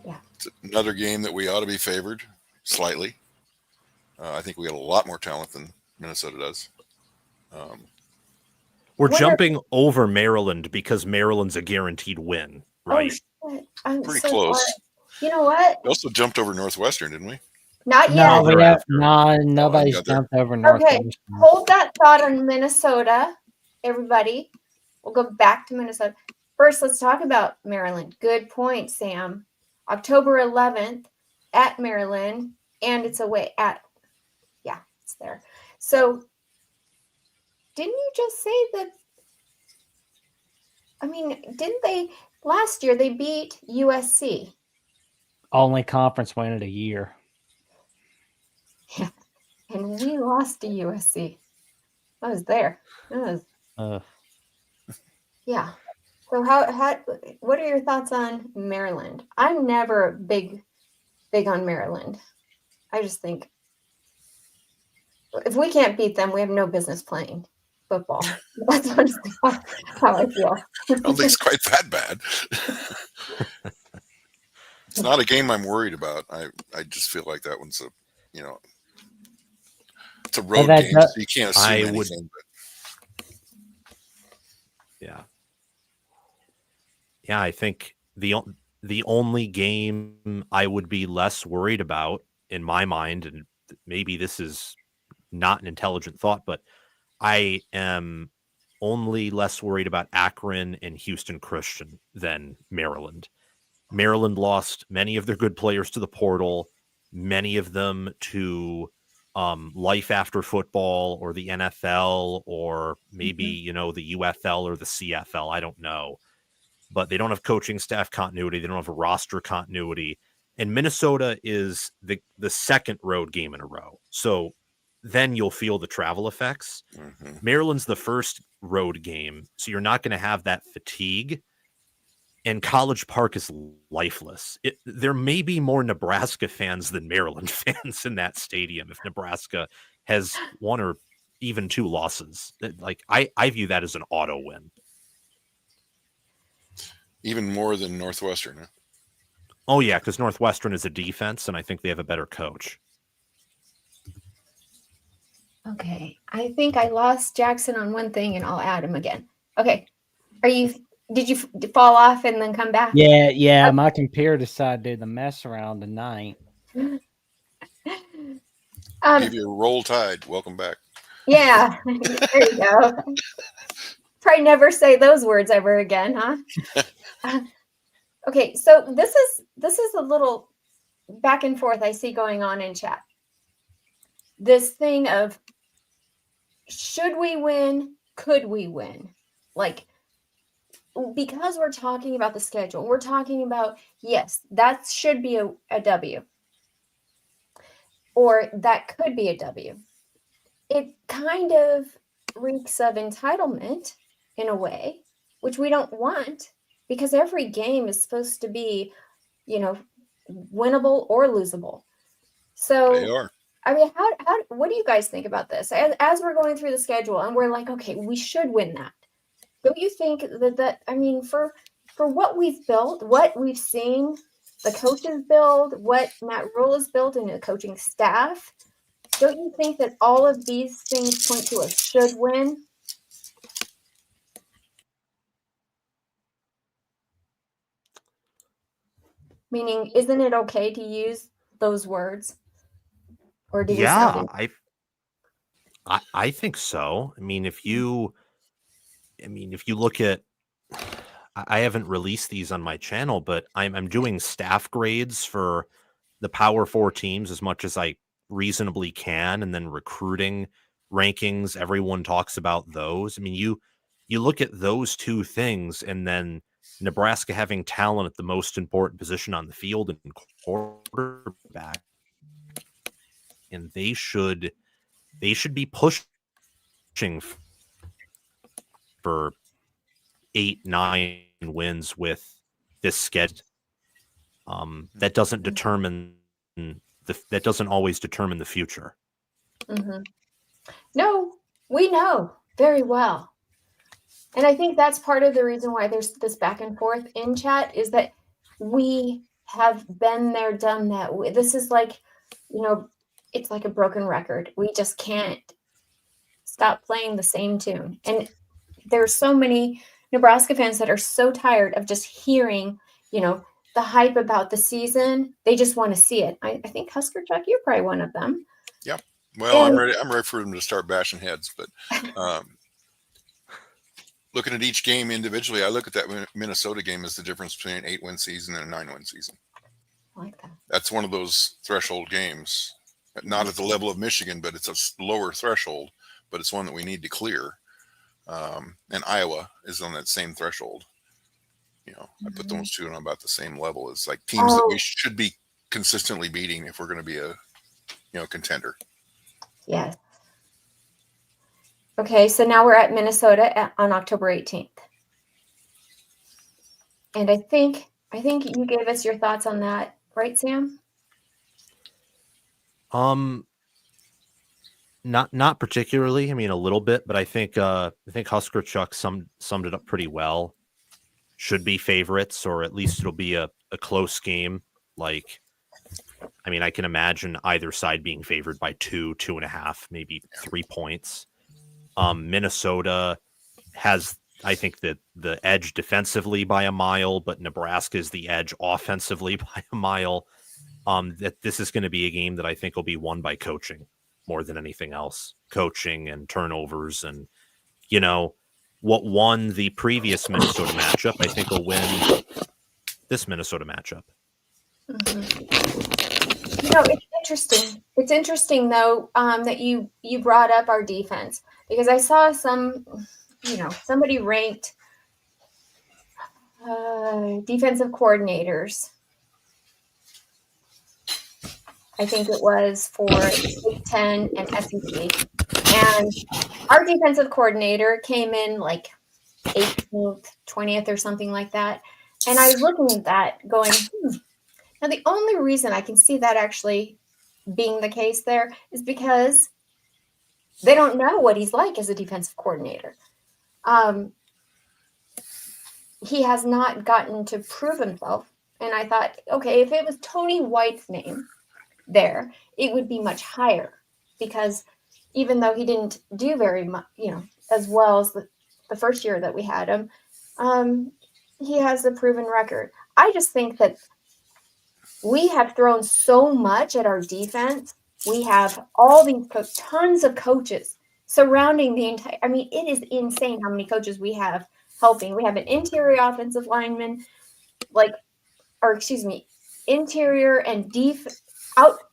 Yeah.
It's another game that we ought to be favored slightly. I think we got a lot more talent than Minnesota does.
We're jumping over Maryland because Maryland's a guaranteed win, right?
Oh, shit. I'm
pretty
so
close.
Sorry. You know what?
We also jumped over Northwestern, didn't we?
Not yet.
Nobody's jumped over Northwestern.
Okay, hold that thought on Minnesota, everybody. We'll go back to Minnesota. First, let's talk about Maryland. Good point, Sam. October 11th at Maryland, and it's away it's there. So, didn't you just say that? I mean, didn't they last year? They beat USC.
Only conference win of the year.
Yeah, and we lost to USC. I was there. Yeah. So what are your thoughts on Maryland? I'm never big on Maryland. I just think if we can't beat them, we have no business playing football. That's honestly how I feel.
I don't think it's quite that bad. It's not a game I'm worried about. I just feel like that one's it's a road game, so you can't assume anything.
Yeah. Yeah, I think the only game I would be less worried about in my mind, and maybe this is not an intelligent thought, but I am only less worried about Akron and Houston Christian than Maryland. Maryland lost many of their good players to the portal, many of them to life after football or the NFL or maybe, the UFL or the CFL. I don't know. But they don't have coaching staff continuity. They don't have a roster continuity. And Minnesota is the second road game in a row. So then you'll feel the travel effects.
Mm-hmm.
Maryland's the first road game. So you're not going to have that fatigue. And College Park is lifeless. There may be more Nebraska fans than Maryland fans in that stadium if Nebraska has one or even two losses. I view that as an auto win.
Even more than Northwestern. Huh?
Oh, yeah, because Northwestern is a defense, and I think they have a better coach.
Okay, I think I lost Jackson on one thing, and I'll add him again. Okay, did you fall off and then come back?
Yeah. My computer decided to do the mess around tonight.
Give you a roll tide. Welcome back.
Yeah, there you go. Probably never say those words ever again, huh? Okay, so this is a little back and forth I see going on in chat. This thing of should we win? Could we win? Like, because we're talking about the schedule, we're talking about, yes, that should be a W. Or that could be a W. It kind of reeks of entitlement in a way, which we don't want, because every game is supposed to be, winnable or losable. So
They are.
I mean, what do you guys think about this? As we're going through the schedule and we're like, okay, we should win that. Don't you think that I mean, for what we've built, what we've seen the coaches build, what Matt Rhule has built in the coaching staff, don't you think that all of these things point to a should win? Meaning, isn't it okay to use those words? Or do we sound
I think so. I mean, if you look at, I haven't released these on my channel, but I'm doing staff grades for the Power 4 teams as much as I reasonably can, and then recruiting rankings. Everyone talks about those. I mean, you look at those two things, and then Nebraska having talent at the most important position on the field and quarterback, and they should be pushing for 8-9 wins with this schedule. That doesn't determine that doesn't always determine the future.
Mm-hmm. No, we know very well. And I think that's part of the reason why there's this back and forth in chat, is that we have been there, done that. This is like, it's like a broken record. We just can't stop playing the same tune. And there's so many Nebraska fans that are so tired of just hearing, the hype about the season. They just want to see it. I think Husker Chuck, you're probably one of them.
Yep. Well, I'm ready for them to start bashing heads, but looking at each game individually, I look at that Minnesota game as the difference between an 8-win season and a 9-win season.
I like that.
That's one of those threshold games, not at the level of Michigan, but it's a lower threshold, but it's one that we need to clear. And Iowa is on that same threshold. I put those two on about the same level as like teams that we should be consistently beating if we're going to be a, contender.
Yes. Okay, so now we're at Minnesota on October 18th. And I think you gave us your thoughts on that, right, Sam?
Not particularly. I mean, a little bit, but I think Husker Chuck summed it up pretty well. Should be favorites, or at least it'll be a close game. Like, I mean, I can imagine either side being favored by 2.5, maybe 3 points. Minnesota has I think that the edge defensively by a mile, but Nebraska is the edge offensively by a mile. That this is going to be a game that I think will be won by coaching more than anything else. Coaching and turnovers, and what won the previous Minnesota matchup, I think will win this Minnesota matchup.
It's interesting. It's interesting though that you brought up our defense, because I saw somebody ranked defensive coordinators. I think it was for Big Ten and SEC. And our defensive coordinator came in like 18th, 20th or something like that. And I was looking at that going, Now, the only reason I can see that actually being the case there is because they don't know what he's like as a defensive coordinator. He has not gotten to prove himself. And I thought, okay, if it was Tony White's name there, it would be much higher, because even though he didn't do very much, as well as the first year that we had him, he has a proven record. I just think that we have thrown so much at our defense. We have all these tons of coaches surrounding the entire. I mean, it is insane how many coaches we have helping. We have an interior offensive lineman, interior and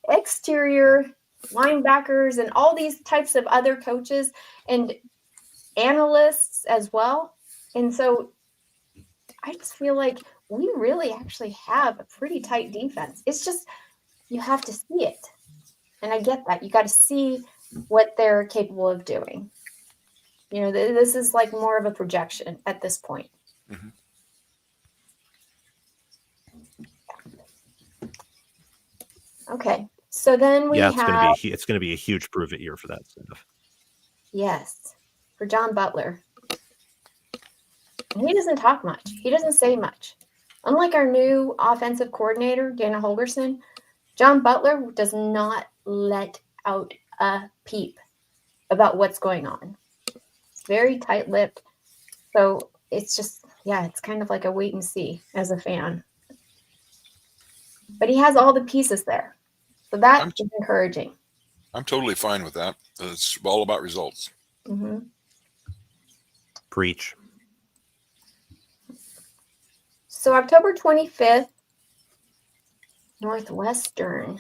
exterior linebackers, and all these types of other coaches and analysts as well. And so I just feel like we really actually have a pretty tight defense. It's just, you have to see it. And I get that. You got to see what they're capable of doing. This is like more of a projection at this point.
Mm-hmm.
Okay. So then
it's going to be a huge prove it year for that stuff.
Yes. For John Butler. And he doesn't talk much. He doesn't say much. Unlike our new offensive coordinator, Dana Holgerson, John Butler does not let out a peep about what's going on. It's very tight-lipped. So it's just, it's kind of like a wait and see as a fan. But he has all the pieces there. So that is encouraging.
I'm totally fine with that. It's all about results.
Mm-hmm.
Preach.
So October 25th, Northwestern.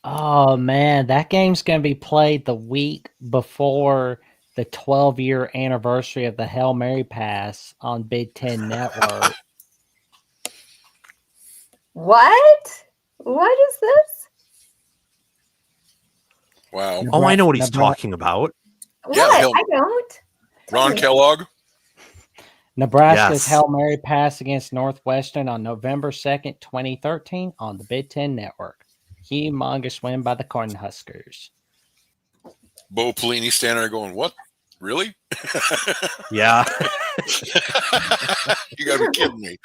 Oh, man, that game's going to be played the week before the 12-year anniversary of the Hail Mary pass on Big Ten Network.
What? What is this?
Wow.
Oh, I know what he's talking about.
What? I don't.
Ron Kellogg.
Nebraska's Hail Mary pass against Northwestern on November 2nd, 2013 on the Big Ten Network. Humongous win by the Cornhuskers.
Bo Pelini standing there going, what? Really?
Yeah.
You got to be kidding me.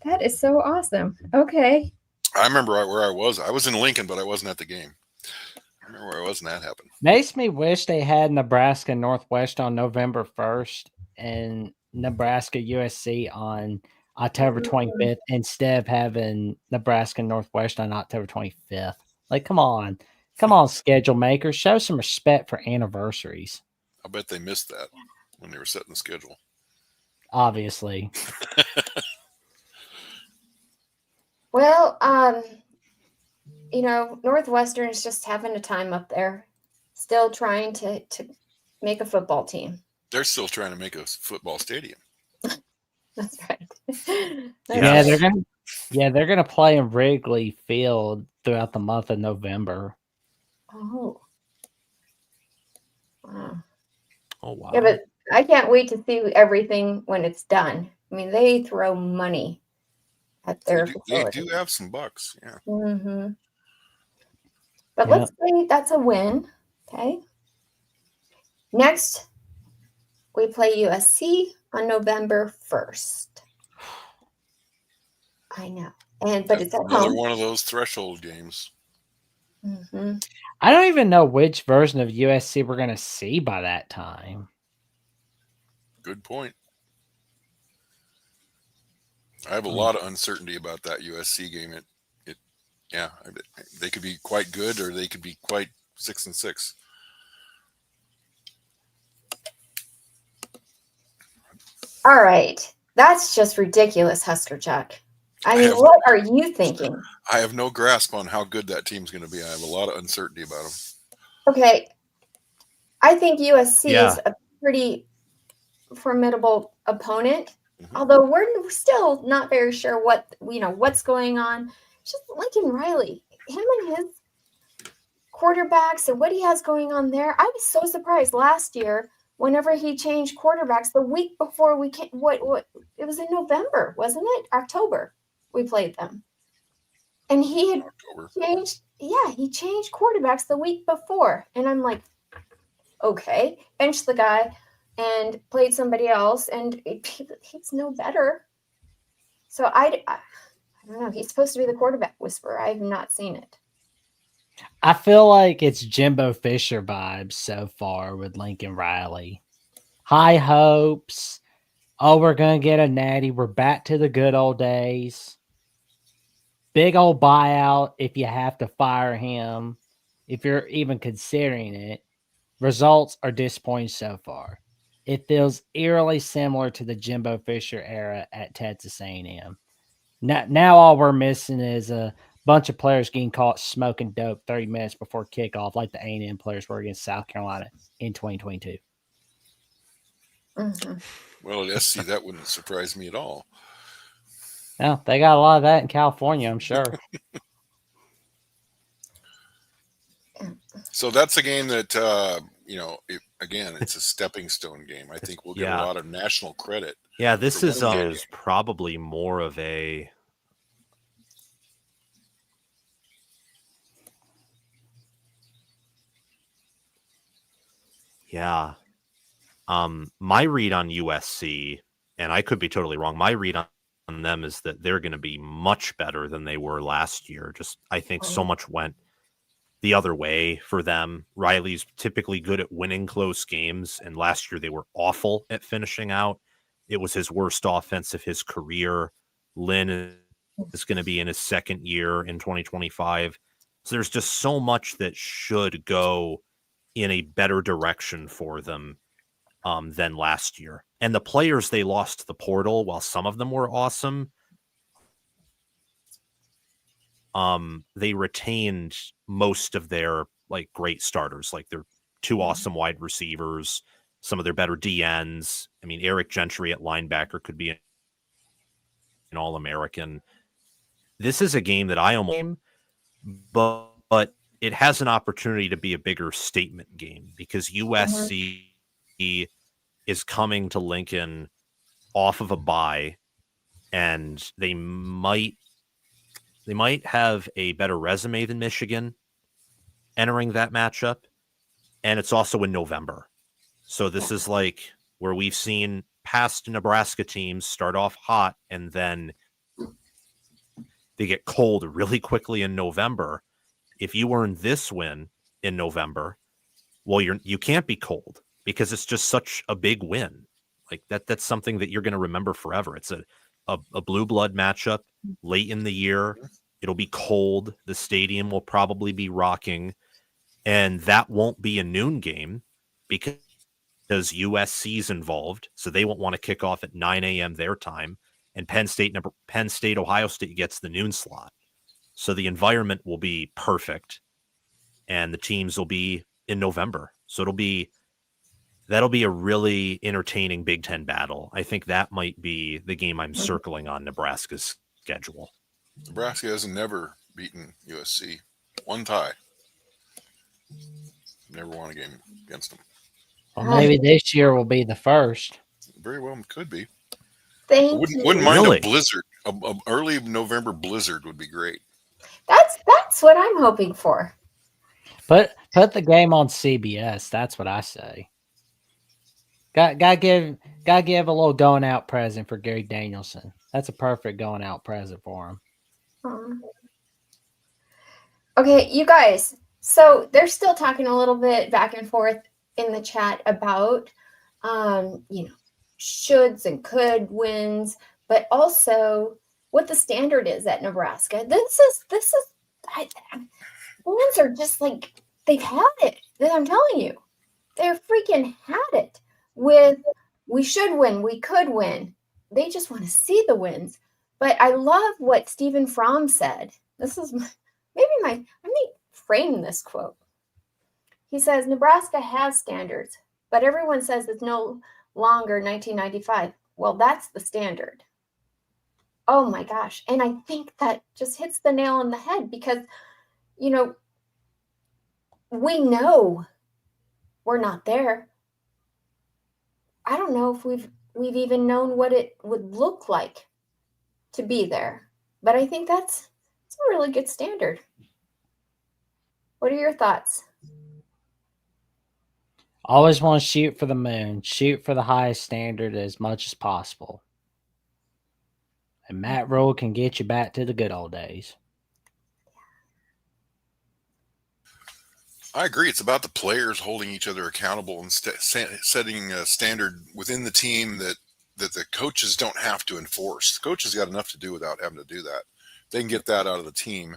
That is so awesome. Okay.
I remember where I was. I was in Lincoln, but I wasn't at the game. I remember where I was when that happened.
Makes me wish they had Nebraska Northwestern on November 1st and Nebraska USC on October 25th instead of having Nebraska Northwestern on October 25th. Like, come on, schedule makers, show some respect for anniversaries.
I bet they missed that when they were setting the schedule.
Obviously.
Well, Northwestern is just having a time up there, still trying to make a football team.
They're still trying to make a football stadium.
That's right.
They're gonna play in Wrigley Field throughout the month of November.
Oh. Wow.
Oh wow.
Yeah, but I can't wait to see everything when it's done. I mean, they throw money at their facility.
They do have some bucks, yeah.
Mm-hmm. But let's say that's a win. Okay. Next, we play USC on November 1st. I know. But it's at
another
home.
one of those threshold games.
Mm-hmm.
I don't even know which version of USC we're going to see by that time.
Good point. I have a lot of uncertainty about that USC game. Yeah, they could be quite good, or they could be quite 6-6.
All right. That's just ridiculous, Husker Chuck. I mean, what are you thinking?
I have no grasp on how good that team's going to be. I have a lot of uncertainty about them.
Okay. I think USC is a pretty formidable opponent, although we're still not very sure what's going on. Just Lincoln Riley, him and his quarterbacks and what he has going on there. I was so surprised last year whenever he changed quarterbacks the week before we came. What it was in November, wasn't it? October we played them, and he had changed. Yeah, he changed quarterbacks the week before, and I'm like, okay, bench the guy and played somebody else, and he's no better. So I don't know. He's supposed to be the quarterback whisperer. I have not seen it.
I feel like it's Jimbo Fisher vibes so far with Lincoln Riley. High hopes. Oh, we're going to get a natty. We're back to the good old days. Big old buyout if you have to fire him, if you're even considering it. Results are disappointing so far. It feels eerily similar to the Jimbo Fisher era at Texas A&M. Now all we're missing is a bunch of players getting caught smoking dope 30 minutes before kickoff, like the A&M players were against South Carolina in 2022.
Mm-hmm.
Well, at SC, that wouldn't surprise me at all.
Well, they got a lot of that in California, I'm sure.
So that's a game that, again, it's a stepping stone game. I think we'll get a lot of national credit.
Yeah, this is probably more of a... Yeah. My read on USC, and I could be totally wrong, my read on them is that they're going to be much better than they were last year. Just, I think so much went the other way for them. Riley's typically good at winning close games, and last year they were awful at finishing out. It was his worst offense of his career. Lynn is going to be in his second year in 2025. So there's just so much that should go in a better direction for them than last year. And the players they lost to the portal, while some of them were awesome, they retained most of their great starters, like their two awesome wide receivers, some of their better DNs. I mean, Eric Gentry at linebacker could be an All-American. This is a game that I almost, but it has an opportunity to be a bigger statement game because USC is coming to Lincoln off of a bye, and they might have a better resume than Michigan entering that matchup. And it's also in November. So this is like where we've seen past Nebraska teams start off hot and then they get cold really quickly in November. If you earn this win in November, well, you can't be cold because it's just such a big win. Like that's something that you're going to remember forever. It's a blue blood matchup late in the year. It'll be cold. The stadium will probably be rocking, and that won't be a noon game because USC's involved. So they won't want to kick off at 9 a.m. their time, and Penn State, Ohio State gets the noon slot. So the environment will be perfect, and the teams will be in November. So that'll be a really entertaining Big Ten battle. I think that might be the game I'm circling on Nebraska's schedule.
Nebraska has never beaten USC. One tie. Never won a game against them.
Well, maybe this year will be the first.
Very well could be.
Wouldn't
mind a blizzard. A early November blizzard would be great.
That's what I'm hoping for.
Put the game on CBS. That's what I say. Got give a little going out present for Gary Danielson. That's a perfect going out present for him.
Okay, you guys. So they're still talking a little bit back and forth in the chat about, shoulds and could wins, but also what the standard is at Nebraska. Fans are just like, they've had it. I'm telling you, they're freaking had it with we should win, we could win. They just want to see the wins. But I love what Stephen Fromm said. This is I may frame this quote. He says, Nebraska has standards, but everyone says it's no longer 1995. Well, that's the standard. Oh my gosh. And I think that just hits the nail on the head because, we know we're not there. I don't know if we've even known what it would look like to be there. But I think it's a really good standard. What are your thoughts?
Always want to shoot for the moon, shoot for the highest standard as much as possible. And Matt Rhule can get you back to the good old days.
I agree. It's about the players holding each other accountable and setting a standard within the team that the coaches don't have to enforce. The coaches got enough to do without having to do that. If they can get that out of the team,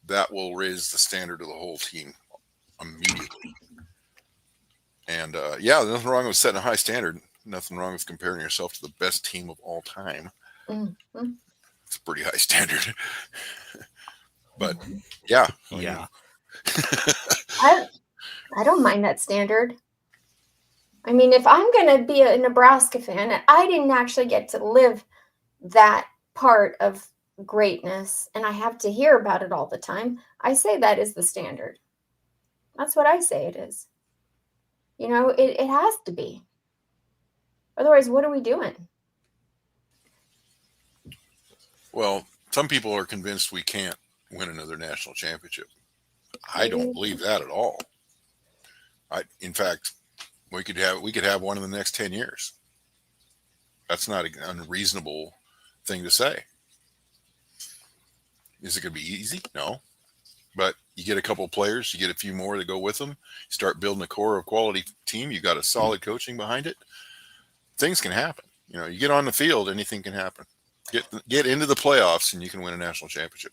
that will raise the standard of the whole team immediately. And there's nothing wrong with setting a high standard. Nothing wrong with comparing yourself to the best team of all time.
Mm-hmm.
It's a pretty high standard. But yeah.
I don't mind that standard. I mean, if I'm going to be a Nebraska fan, and I didn't actually get to live that part of greatness, and I have to hear about it all the time, I say that is the standard. That's what I say it is. It has to be. Otherwise, what are we doing?
Well, some people are convinced we can't win another national championship. I don't believe that at all. In fact, we could have one in the next 10 years. That's not an unreasonable thing to say. Is it going to be easy? No. But you get a couple of players, you get a few more to go with them, you start building a core of quality team, you got a solid coaching behind it. Things can happen. You get on the field, anything can happen. Get into the playoffs and you can win a national championship.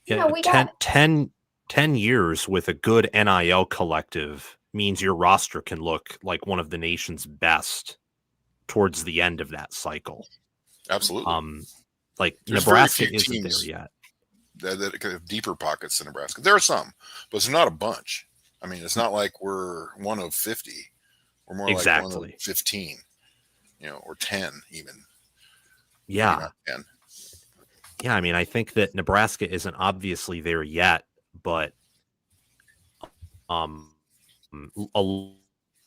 Yeah, 10 years with a good NIL collective means your roster can look like one of the nation's best towards the end of that cycle.
Absolutely.
There's Nebraska isn't there yet.
That have deeper pockets than Nebraska. There are some, but it's not a bunch. I mean, it's not like we're one of 50. We're more like one of 15, or 10 even.
Yeah.
10.
Yeah, I mean, I think that Nebraska isn't obviously there yet, but a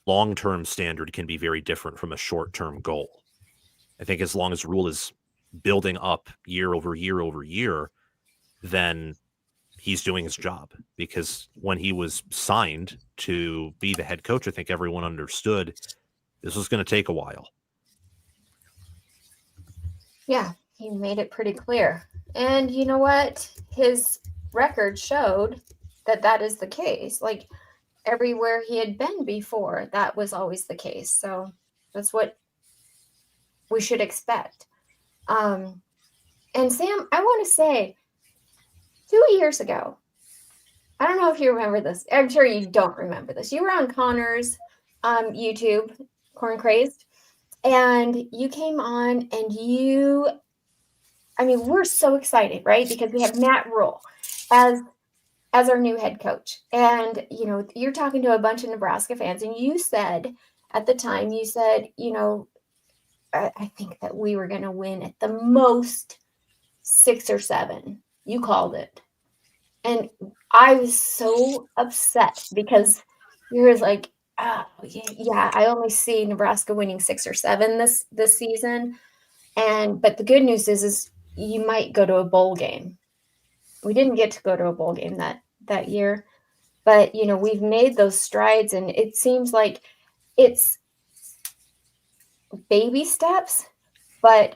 long-term standard can be very different from a short-term goal. I think as long as Rhule is building up year over year over year, then he's doing his job. Because when he was signed to be the head coach, I think everyone understood this was going to take a while.
Yeah, he made it pretty clear. And you know what? His record showed that is the case. Like everywhere he had been before, that was always the case. So that's what we should expect. And Sam, I want to say 2 years ago, I don't know if you remember this. I'm sure you don't remember this. You were on Connor's YouTube, Corn Crazed, and you came on and we're so excited, right? Because we have Matt Rhule as our new head coach. And, you're talking to a bunch of Nebraska fans, and you said at the time, I think that we were going to win at the most 6 or 7. You called it. And I was so upset because you were like, oh, yeah, I only see Nebraska winning 6 or 7 this season. But the good news is you might go to a bowl game. We didn't get to go to a bowl game that year. But, we've made those strides, and it seems like it's baby steps. But,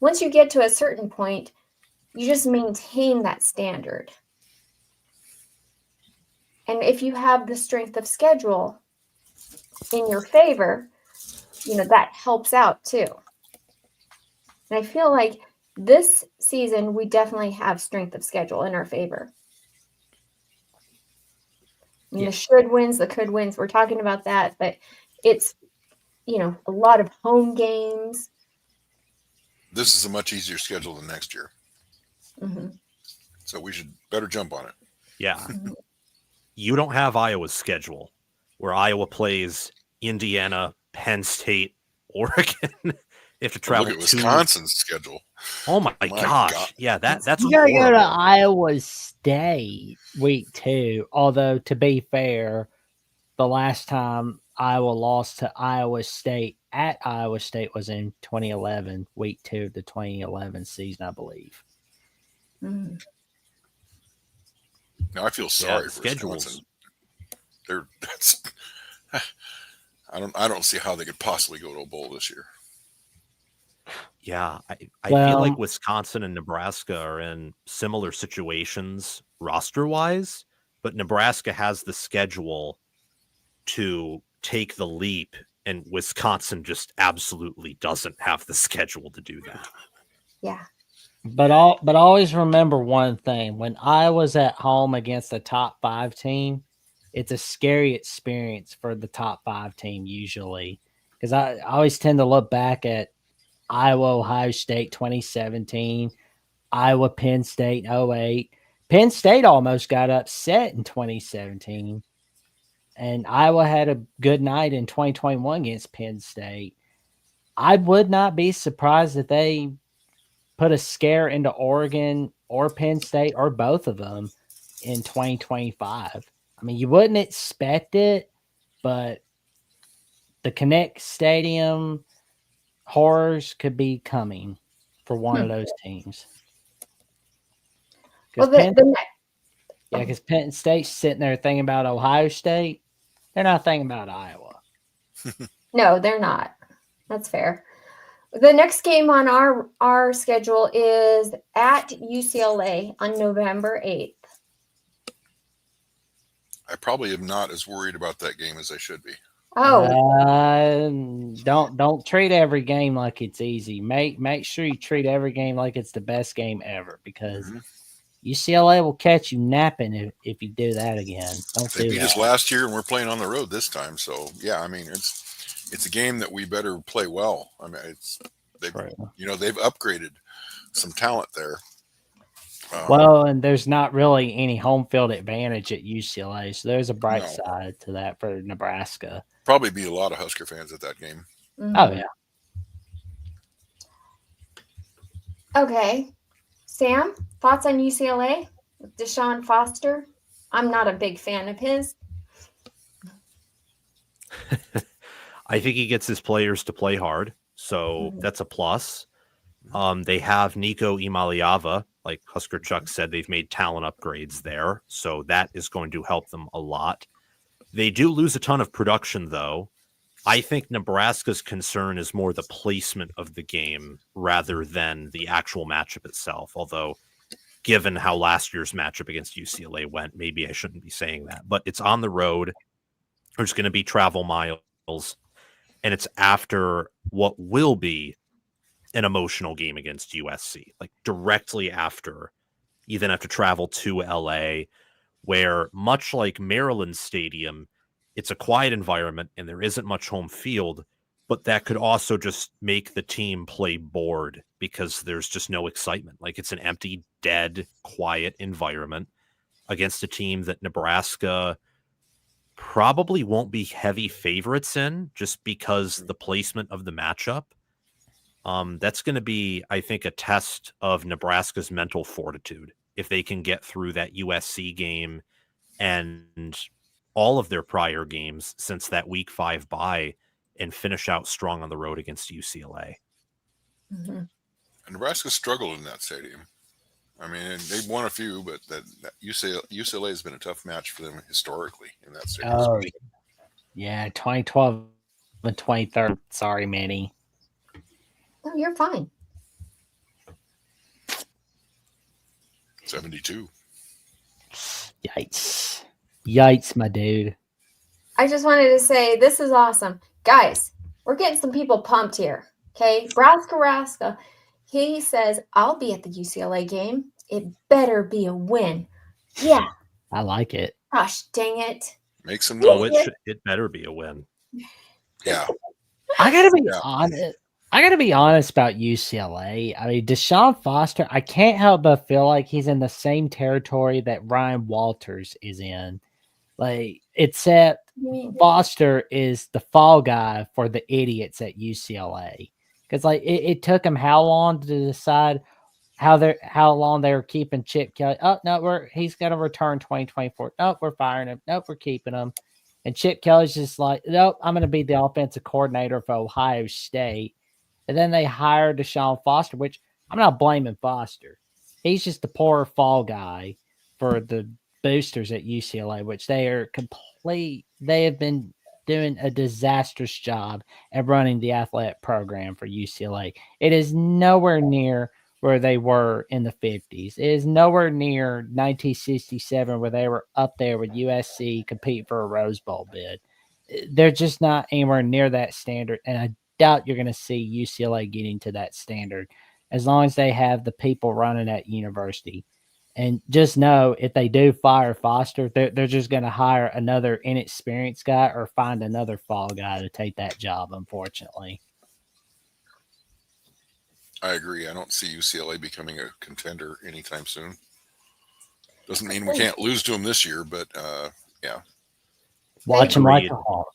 once you get to a certain point, You just maintain that standard. And if you have the strength of schedule in your favor, that helps out too. And I feel like this season, we definitely have strength of schedule in our favor. I mean, the should wins, the could wins. We're talking about that, but it's, a lot of home games.
This is a much easier schedule than next year.
Mm-hmm.
So we should better jump on it.
Yeah.
Mm-hmm.
You don't have Iowa's schedule where Iowa plays Indiana, Penn State, Oregon. They have to travel
Look at Wisconsin's schedule.
Oh my gosh. God. Yeah, that's
you gotta go to Iowa State week 2. Although to be fair, the last time Iowa lost to Iowa State at Iowa State was in 2011, week 2 of the 2011 season, I believe.
Mm-hmm.
Now I feel sorry for Wisconsin. I don't see how they could possibly go to a bowl this year.
Yeah, I feel like Wisconsin and Nebraska are in similar situations roster-wise, but Nebraska has the schedule to take the leap, and Wisconsin just absolutely doesn't have the schedule to do that.
Yeah.
But always remember one thing. When Iowa's at home against a top 5 team, it's a scary experience for the top 5 team usually. Because I always tend to look back at Iowa, Ohio State 2017, Iowa, Penn State 08. Penn State almost got upset in 2017. And Iowa had a good night in 2021 against Penn State. I would not be surprised if they put a scare into Oregon or Penn State or both of them in 2025. I mean, you wouldn't expect it, but the Connect Stadium horrors could be coming for one of those teams. Because Penn State's sitting there thinking about Ohio State. They're not thinking about Iowa.
No, they're not. That's fair. The next game on our schedule is at UCLA on November 8th.
I probably am not as worried about that game as I should be.
Oh,
don't treat every game like it's easy. Make sure you treat every game like it's the best game ever, because UCLA will catch you napping if you do that again.
They beat us last year, and we're playing on the road this time. So yeah, I mean it's a game that we better play well. I mean they've upgraded some talent there.
Well, and there's not really any home field advantage at UCLA, so there's a bright side to that for Nebraska.
Probably be a lot of Husker fans at that game.
Mm-hmm.
Oh, yeah.
Okay. Sam, thoughts on UCLA with Deshaun Foster? I'm not a big fan of his.
I think he gets his players to play hard, so that's a plus. They have Nico Imaliava, like Husker Chuck said, they've made talent upgrades there, so that is going to help them a lot. They do lose a ton of production, though. I think Nebraska's concern is more the placement of the game rather than the actual matchup itself, although given how last year's matchup against UCLA went, maybe I shouldn't be saying that. But it's on the road. There's going to be travel miles, and it's after what will be an emotional game against USC, like directly after. You then have to travel to LA, where much like Maryland Stadium, it's a quiet environment and there isn't much home field, but that could also just make the team play bored because there's just no excitement. Like it's an empty, dead, quiet environment against a team that Nebraska probably won't be heavy favorites in just because the placement of the matchup. That's going to be, I think, a test of Nebraska's mental fortitude if they can get through that USC game and all of their prior games since that week 5 bye and finish out strong on the road against UCLA.
Mm-hmm.
Nebraska struggled in that stadium. I mean, they've won a few, but that UCLA has been a tough match for them historically in that stadium.
Oh, yeah, 2012 and 2013. Sorry, Minnie.
No, you're fine.
72.
Yikes, my dude.
I just wanted to say this is awesome. Guys, we're getting some people pumped here. Okay. Raska. He says, I'll be at the UCLA game. It better be a win. Yeah.
I like it.
Gosh, dang it.
Make some
Oh,
noise.
it better be a win.
Yeah.
I gotta be honest. I gotta be honest about UCLA. I mean, Deshaun Foster, I can't help but feel like he's in the same territory that Ryan Walters is in. Like, except Foster is the fall guy for the idiots at UCLA. Because like it took him how long to decide how long they were keeping Chip Kelly. Oh no, he's gonna return 2024. Nope, we're firing him. Nope, we're keeping him. And Chip Kelly's just like, nope, I'm gonna be the offensive coordinator for Ohio State. And then they hired Deshaun Foster, which I'm not blaming Foster. He's just the poor fall guy for the boosters at UCLA, which they are complete. They have been doing a disastrous job at running the athletic program for UCLA. It is nowhere near where they were in the 50s. It is nowhere near 1967 where they were up there with USC compete for a Rose Bowl bid. They're just not anywhere near that standard, and I doubt you're going to see UCLA getting to that standard as long as they have the people running that university. And just know if they do fire Foster, they're just going to hire another inexperienced guy or find another fall guy to take that job, unfortunately.
I agree. I don't see UCLA becoming a contender anytime soon. Doesn't mean we can't lose to them this year, but yeah.
Watch them like a hawk.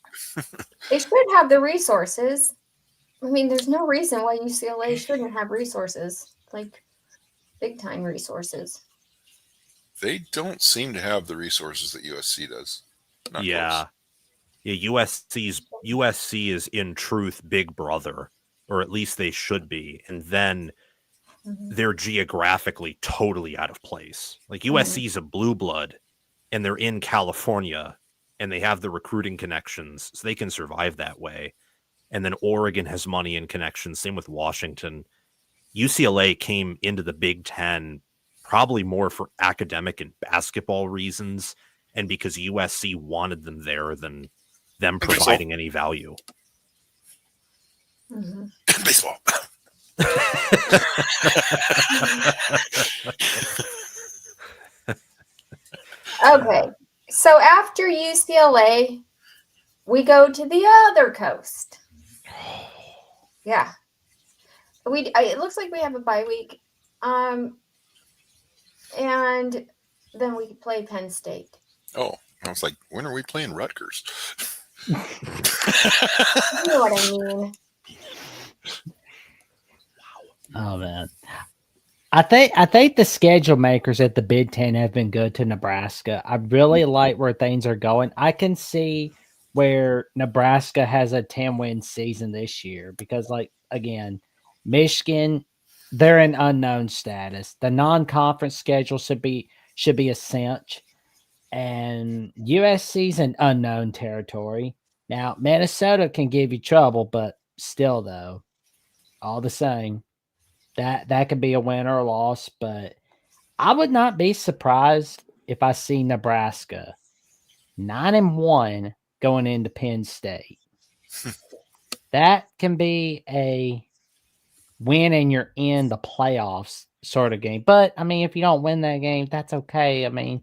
They should have the resources. I mean, there's no reason why UCLA shouldn't have resources, like big time resources.
They don't seem to have the resources that USC does. Not
Yeah.
close.
Yeah, USC is in truth Big Brother, or at least they should be. And then they're geographically totally out of place. Like USC is a blue blood, and they're in California, and they have the recruiting connections, so they can survive that way. And then Oregon has money and connections. Same with Washington. UCLA came into the Big Ten probably more for academic and basketball reasons, and because USC wanted them there than them providing any value.
Baseball.
Okay, so after UCLA, we go to the other coast. Yeah, it looks like we have a bye week, and then we play Penn State.
Oh, I was like, when are we playing Rutgers?
You know what I mean?
Oh man, I think the schedule makers at the Big Ten have been good to Nebraska. I really like where things are going. I can see where Nebraska has a 10-win season this year because, like, again, Michigan, they're in unknown status. The non-conference schedule should be a cinch, and USC's in unknown territory. Now, Minnesota can give you trouble, but still, though, all the same, that could be a win or a loss. But I would not be surprised if I see Nebraska 9-1 going into Penn State. That can be a win and you're in the playoffs sort of game. But I mean, if you don't win that game, that's okay. I mean,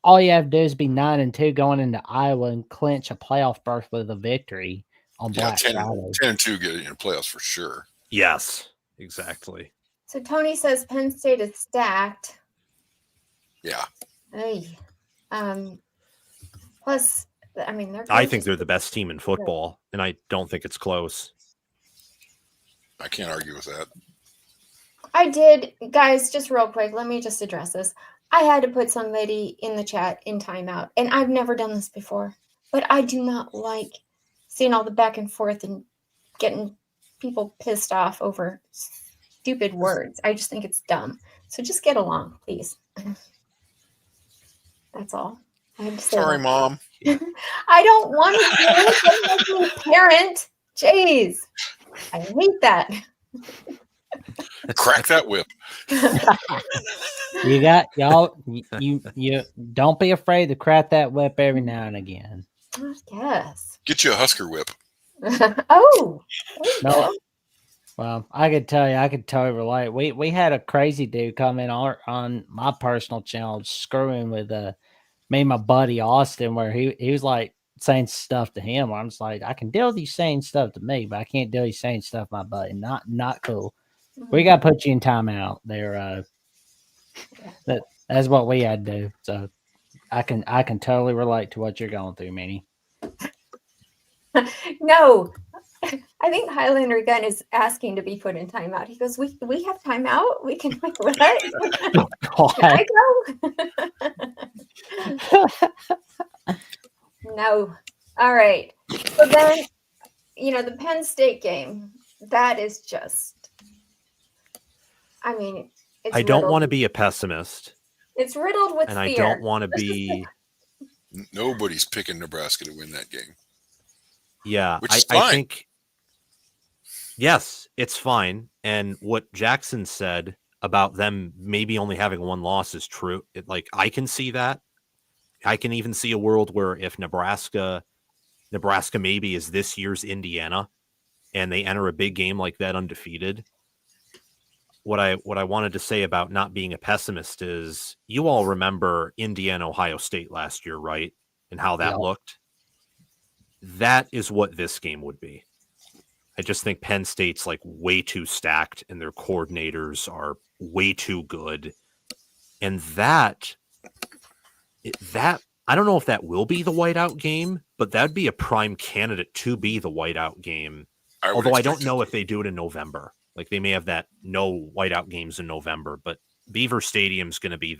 all you have to do is be 9-2 going into Iowa and clinch a playoff berth with a victory on Black Friday.
10-2 get in the playoffs for sure.
Yes, exactly.
So Tony says Penn State is stacked.
Yeah.
Hey, plus, I mean,
I think they're the best team in football, and I don't think it's close.
I can't argue with that.
I did, guys, just real quick, let me just address this. I had to put somebody in the chat in timeout, and I've never done this before, but I do not like seeing all the back and forth and getting people pissed off over stupid words. I just think it's dumb. So just get along, please. That's all. I have to say.
Sorry, Mom.
I don't want to be a parent. Jeez. I hate that.
Crack that whip.
You got y'all. You don't be afraid to crack that whip every now and again.
I guess.
Get you a Husker whip.
Oh, there you
No.
go.
Well, I could tell you, I could totally relate. We had a crazy dude come in on my personal channel screwing with me and my buddy Austin, where he was like saying stuff to him. I'm just like, I can deal with you saying stuff to me, but I can't deal with you saying stuff to my buddy. Not cool. We got to put you in timeout there. That's what we had to do. So I can totally relate to what you're going through, Minnie.
No, I think Highlander Gun is asking to be put in timeout. He goes, "We have timeout. We can like what? Can I go?" No. All right. So then, the Penn State game. That is just. I mean,
I don't want to be a pessimist.
It's riddled with
and
fear.
I don't want to be.
Nobody's picking Nebraska to win that game.
Yeah,
which is fine.
I think. Yes, it's fine. And what Jackson said about them maybe only having one loss is true. I can see that. I can even see a world where if Nebraska maybe is this year's Indiana and they enter a big game like that undefeated. What I wanted to say about not being a pessimist is you all remember Indiana, Ohio State last year, right? And how that looked. That is what this game would be. I just think Penn State's like way too stacked and their coordinators are way too good. And that I don't know if that will be the whiteout game, but that'd be a prime candidate to be the whiteout game. Although I don't know if they do it in November. Like they may have that no whiteout games in November, but Beaver Stadium's going to be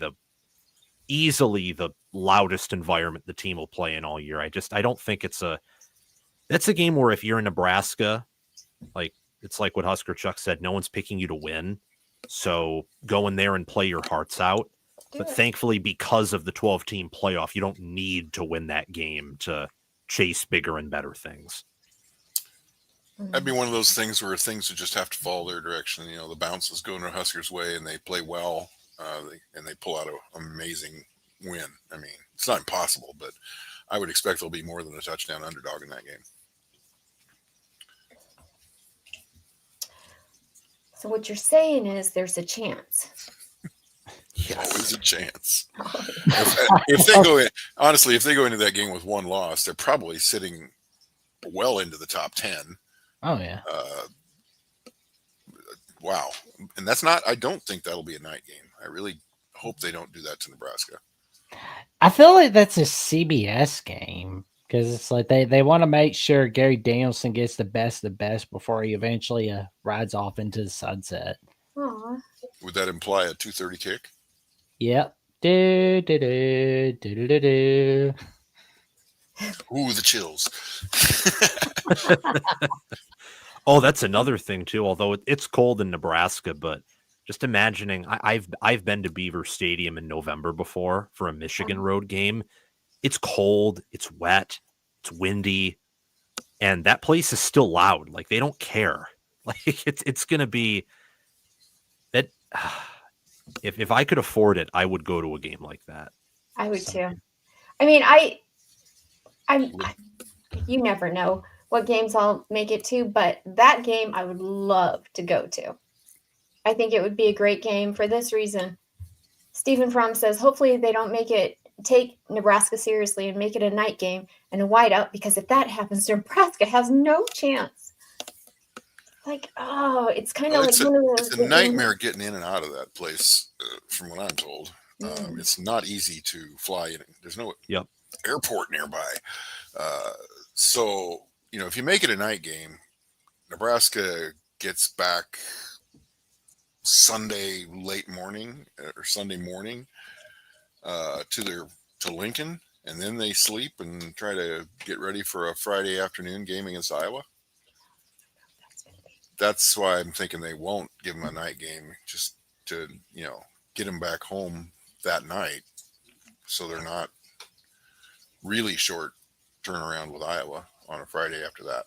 easily the loudest environment the team will play in all year. I don't think that's a game where if you're in Nebraska, like it's like what Husker Chuck said, no one's picking you to win. So go in there and play your hearts out. But thankfully, because of the 12-team playoff, you don't need to win that game to chase bigger and better things.
That'd be one of those things where things would just have to fall their direction. The bounces go in the Huskers' way and they play well, and they pull out an amazing win. I mean, it's not impossible, but I would expect there'll be more than a touchdown underdog in that game.
So what you're saying is there's a chance.
Yes. Always a chance. If they go in, honestly, if they go into that game with one loss, they're probably sitting well into the top 10.
Oh yeah.
Wow. And that's not. I don't think that'll be a night game. I really hope they don't do that to Nebraska.
I feel like that's a CBS game because it's like they want to make sure Gary Danielson gets the best of the best before he eventually rides off into the sunset.
Aww.
Would that imply a 2:30 kick?
Yep. Do, do, do, do, do, do, do.
Ooh, the chills.
Oh, that's another thing too. Although it's cold in Nebraska, but just imagining, I've been to Beaver Stadium in November before for a Michigan road game. It's cold, it's wet, it's windy, and that place is still loud. Like they don't care. Like it's gonna be that. If I could afford it, I would go to a game like that.
I would too. I mean, I'm you never know what games I'll make it to, but that game I would love to go to. I think it would be a great game for this reason. Stephen Fromm says, hopefully they don't take Nebraska seriously and make it a night game and a whiteout, because if that happens, Nebraska has no chance. Like, it's kind of like one of those.
It's a nightmare getting in and out of that place, from what I'm told. It's not easy to fly in. There's no airport nearby. So, if you make it a night game, Nebraska gets back Sunday late morning or Sunday morning to Lincoln, and then they sleep and try to get ready for a Friday afternoon game against Iowa. That's why I'm thinking they won't give them a night game, just to, get them back home that night so they're not really short turnaround with Iowa on a Friday after that.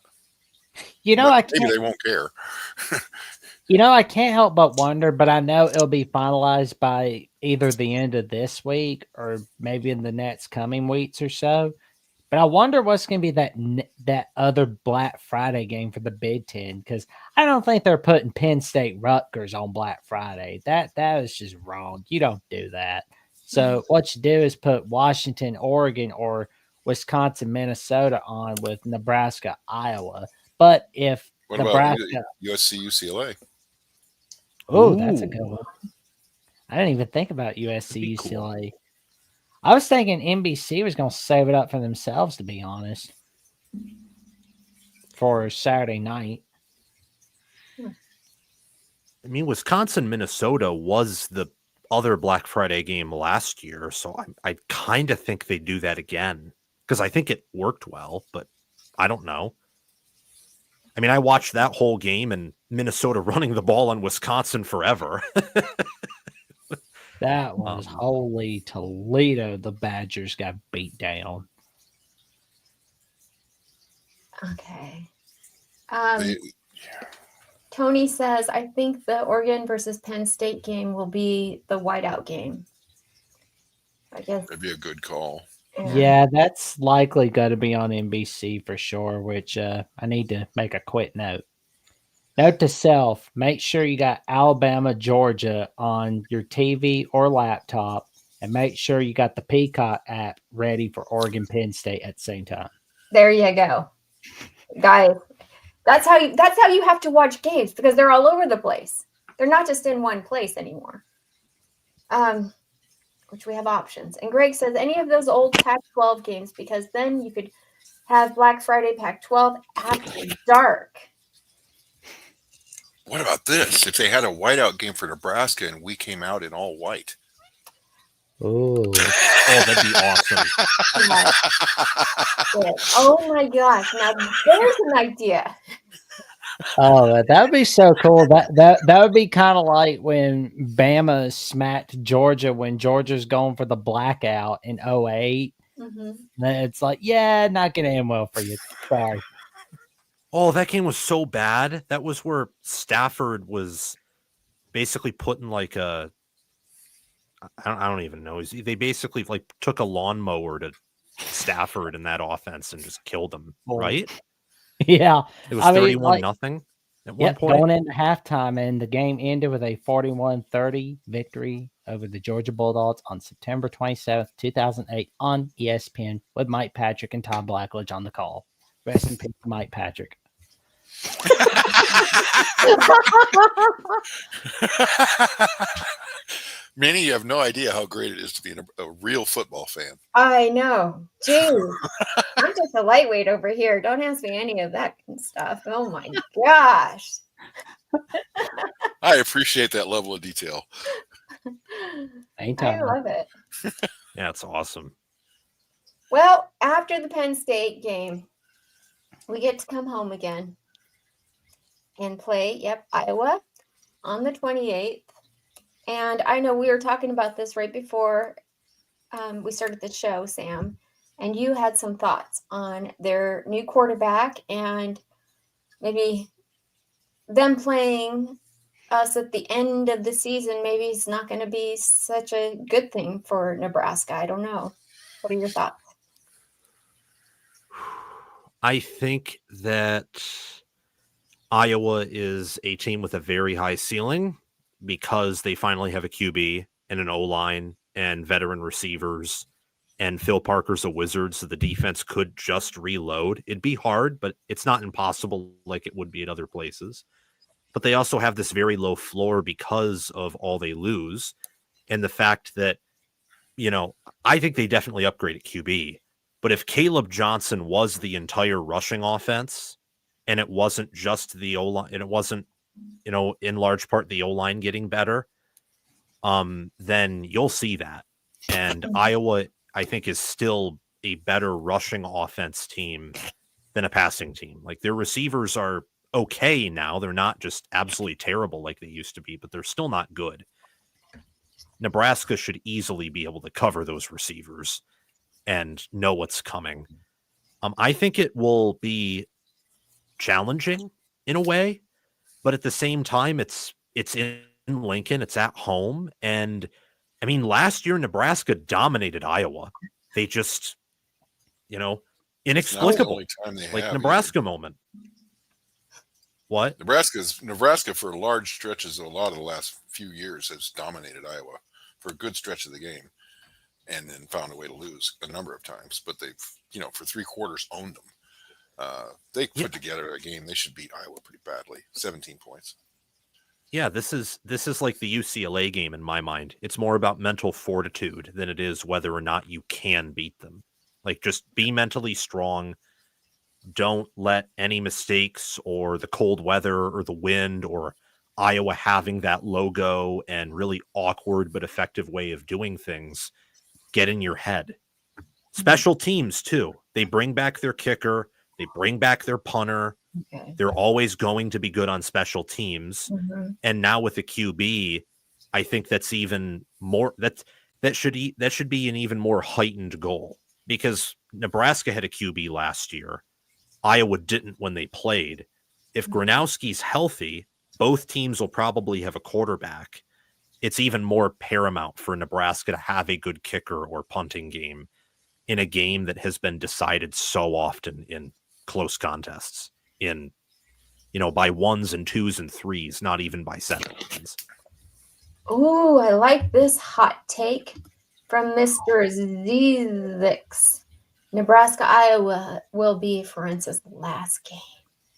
Maybe they won't care.
I can't help but wonder, but I know it'll be finalized by either the end of this week or maybe in the next coming weeks or so. But I wonder what's going to be that other Black Friday game for the Big Ten, because I don't think they're putting Penn State Rutgers on Black Friday. That is just wrong. You don't do that. So what you do is put Washington, Oregon, or Wisconsin, Minnesota on with Nebraska, Iowa. But if
What
Nebraska,
about USC, UCLA?
oh, that's a good
Ooh.
one. I didn't even think about
That'd
USC,
be cool.
UCLA. I was thinking NBC was going to save it up for themselves, to be honest, for Saturday night.
I mean, Wisconsin, Minnesota was the other Black Friday game last year, so I kind of think they do that again because I think it worked well, but I don't know. I mean, I watched that whole game and Minnesota running the ball on Wisconsin forever.
That was holy Toledo. The Badgers got beat down.
Okay.
Yeah.
Tony says, I think the Oregon versus Penn State game will be the whiteout game. I guess.
That'd be a good call.
Yeah, that's likely going to be on NBC for sure, which I need to make a quick note. Note to self, make sure you got Alabama, Georgia on your TV or laptop, and make sure you got the Peacock app ready for Oregon, Penn State at the same time.
There you go. Guys, that's how you have to watch games because they're all over the place. They're not just in one place anymore. Which we have options. And Greg says any of those old Pac-12 games because then you could have Black Friday Pac-12 after dark.
What about this? If they had a whiteout game for Nebraska and we came out in all white.
Ooh.
Oh, that'd be awesome.
Oh my gosh. Now there's an idea.
Oh, that would be so cool. That would be kind of like when Bama smacked Georgia when Georgia's going for the blackout in 08.
Mm-hmm.
Then it's like, yeah, not going to end well for you. Sorry.
Oh, that game was so bad. That was where Stafford was basically putting like I don't even know. They basically like took a lawnmower to Stafford in that offense and just killed him, right?
Yeah.
It was 31-0 at one point.
Going into halftime, and the game ended with a 41-30 victory over the Georgia Bulldogs on September 27th, 2008 on ESPN with Mike Patrick and Tom Blackledge on the call. Rest in peace, Mike Patrick.
Minnie, you have no idea how great it is to be a real football fan.
I know. Jeez. I'm just a lightweight over here. Don't ask me any of that stuff. Oh my gosh.
I appreciate that level of detail.
Anytime.
I love it.
Yeah, it's awesome.
Well, after the Penn State game, we get to come home again and play, Iowa on the 28th. And I know we were talking about this right before we started the show, Sam, and you had some thoughts on their new quarterback and maybe them playing us at the end of the season. Maybe it's not going to be such a good thing for Nebraska. I don't know. What are your thoughts?
I think that Iowa is a team with a very high ceiling because they finally have a QB and an O-line and veteran receivers, and Phil Parker's a wizard, so the defense could just reload. It'd be hard, but it's not impossible like it would be at other places. But they also have this very low floor because of all they lose and the fact that, I think they definitely upgraded QB. But if Caleb Johnson was the entire rushing offense and it wasn't just the O-line, and it wasn't, in large part the O-line getting better, then you'll see that. And Iowa, I think, is still a better rushing offense team than a passing team. Like, their receivers are okay now. They're not just absolutely terrible like they used to be, but they're still not good. Nebraska should easily be able to cover those receivers and know what's coming. I think it will be challenging in a way, but at the same time, it's in Lincoln, it's at home, and I mean, last year Nebraska dominated Iowa. They just, inexplicable,
It's not the only time they
like
have
Nebraska
either.
moment. What?
Nebraska for large stretches of a lot of the last few years has dominated Iowa for a good stretch of the game, and then found a way to lose a number of times. But they've, for 3 quarters owned them. They put together a game they should beat Iowa pretty badly. 17 points.
Yeah, this is like the UCLA game in my mind. It's more about mental fortitude than it is whether or not you can beat them. Like, just be mentally strong. Don't let any mistakes or the cold weather or the wind or Iowa having that logo and really awkward but effective way of doing things get in your head. Special teams, too. They bring back their kicker. They bring back their punter.
Okay.
They're always going to be good on special teams.
Mm-hmm.
And now with the QB, I think that's even more that should be an even more heightened goal, because Nebraska had a QB last year. Iowa didn't when they played. If Gronowski's healthy, both teams will probably have a quarterback. It's even more paramount for Nebraska to have a good kicker or punting game in a game that has been decided so often in close contests, by 1s and 2s and 3s, not even by 7s.
Ooh, I like this hot take from Mr. Zizix. Nebraska, Iowa will be Ferentz's last game.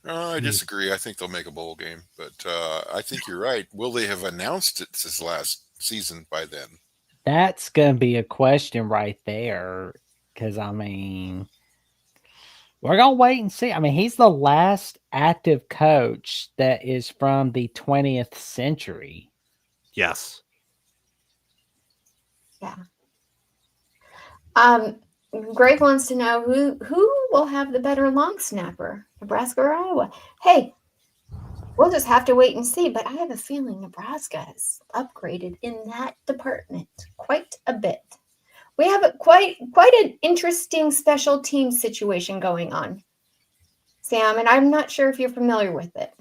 I disagree. I think they'll make a bowl game, but I think you're right. Will they have announced it's his last season by then?
That's going to be a question right there, because, I mean, we're going to wait and see. I mean, he's the last active coach that is from the 20th century.
Yes.
Yeah. Greg wants to know who will have the better long snapper, Nebraska or Iowa. Hey, we'll just have to wait and see, but I have a feeling Nebraska has upgraded in that department quite a bit. We have quite an interesting special team situation going on, Sam, and I'm not sure if you're familiar with it.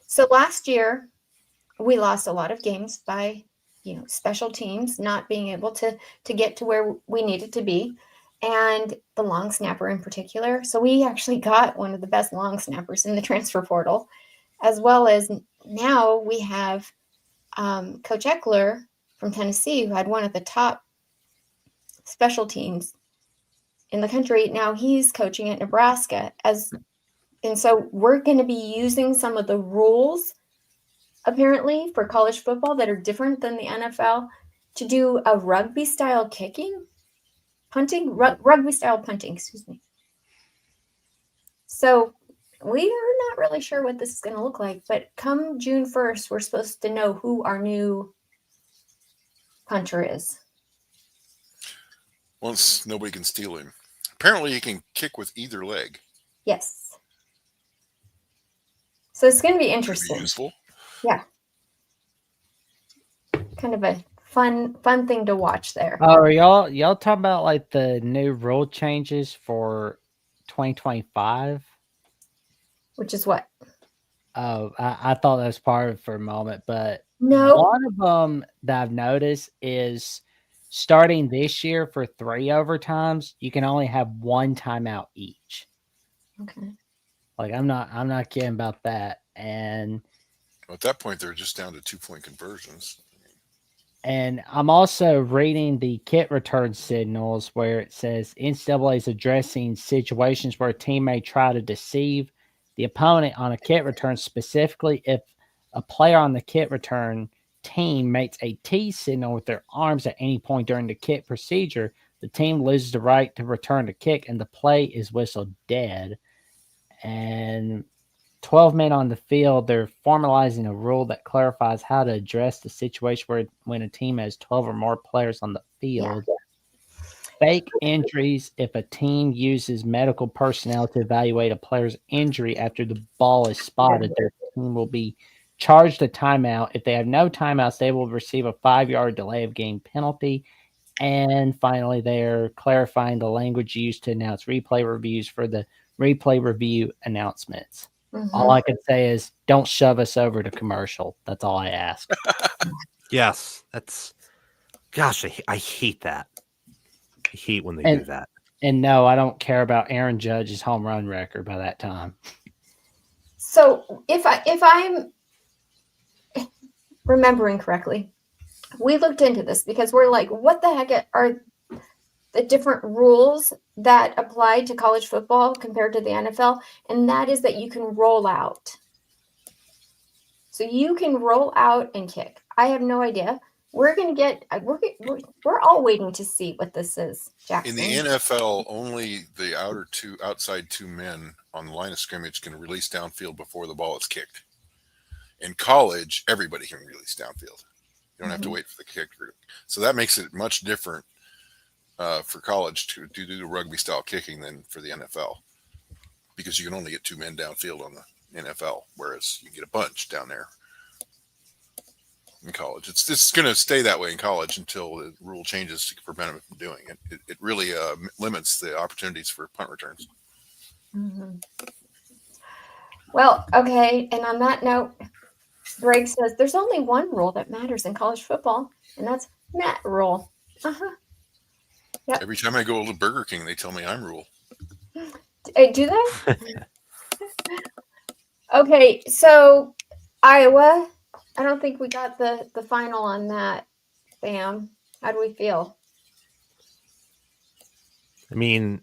So last year, we lost a lot of games by special teams not being able to get to where we needed to be, and the long snapper in particular. So we actually got one of the best long snappers in the transfer portal, as well as now we have Coach Eckler from Tennessee, who had one of the top special teams in the country. Now he's coaching at Nebraska, and so we're going to be using some of the rules apparently for college football that are different than the NFL to do a rugby style rugby style punting, excuse me. So we are not really sure what this is going to look like, but come June 1st, we're supposed to know who our new punter is.
Once nobody can steal him. Apparently he can kick with either leg.
Yes. So it's going to be interesting.
Useful.
Yeah. Kind of a fun thing to watch there.
Oh, are y'all talking about like the new rule changes for 2025?
Which is what?
Oh, I thought that was part of it for a moment, but
no.
One of them that I've noticed is starting this year for 3 overtimes, you can only have 1 timeout each.
Okay.
Like I'm not kidding about that. And
at that point, they're just down to 2-point conversions.
And I'm also reading the kit return signals where it says NCAA is addressing situations where a team may try to deceive the opponent on a kit return, specifically if a player on the kit return team makes a T signal with their arms at any point during the kit procedure, the team loses the right to return the kick and the play is whistled dead. And 12 men on the field, they're formalizing a rule that clarifies how to address the situation when a team has 12 or more players on the field. Yeah. Fake injuries: if a team uses medical personnel to evaluate a player's injury after the ball is spotted, their team will be charged a timeout. If they have no timeouts, they will receive a 5-yard delay of game penalty. And finally, they're clarifying the language used to announce replay reviews for the replay review announcements. Mm-hmm. All I can say is don't shove us over to commercial. That's all I ask.
Yes, that's Gosh, I hate that. I hate when they do that.
And no, I don't care about Aaron Judge's home run record by that time.
So if I'm remembering correctly, we looked into this because we're like, what the heck are the different rules that apply to college football compared to the NFL? And that is that you can roll out. So you can roll out and kick. I have no idea. We're we're all waiting to see what this is, Jackson.
In the NFL, only the outside two men on the line of scrimmage can release downfield before the ball is kicked. In college, everybody can release downfield. You don't have to wait for the kicker. So that makes it much different for college to do the rugby style kicking than for the NFL, because you can only get two men downfield on the NFL, whereas you get a bunch down there in college. It's going to stay that way in college until the rule changes to prevent it from doing it. It really limits the opportunities for punt returns.
Mm-hmm. Well, okay. And on that note, Greg says there's only one rule that matters in college football, and that's Matt Rhule. Yep.
Every time I go to Burger King, they tell me I'm Rhule.
Do they? Okay, so Iowa. I don't think we got the final on that, Sam. How do we feel?
I mean,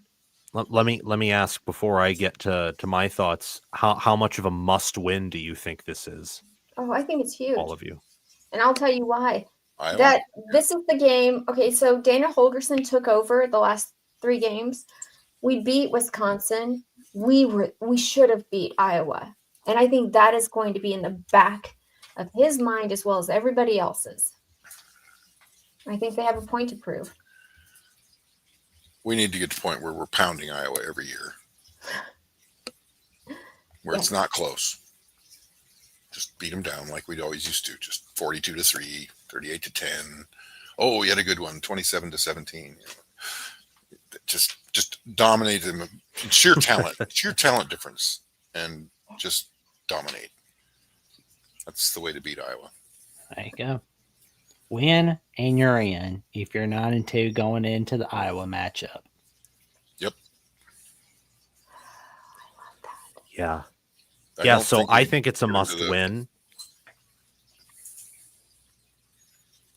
let me ask before I get to my thoughts. How much of a must win do you think this is?
Oh, I think it's huge.
All of you.
And I'll tell you why.
Iowa?
That this is the game. Okay, so Dana Holgerson took over the last 3 games. We beat Wisconsin. We should have beat Iowa. And I think that is going to be in the back of his mind as well as everybody else's. I think they have a point to prove.
We need to get to the point where we're pounding Iowa every year, where it's not close. Just beat them down like we always used to. Just 42-3, 38-10. Oh, we had a good one, 27-17. Just dominate them. Sheer talent difference, and just dominate. That's the way to beat Iowa.
There you go. Win and you're in if you're 9-2 going into the Iowa matchup.
Yep.
Yeah. Yeah, so I think it's a must win.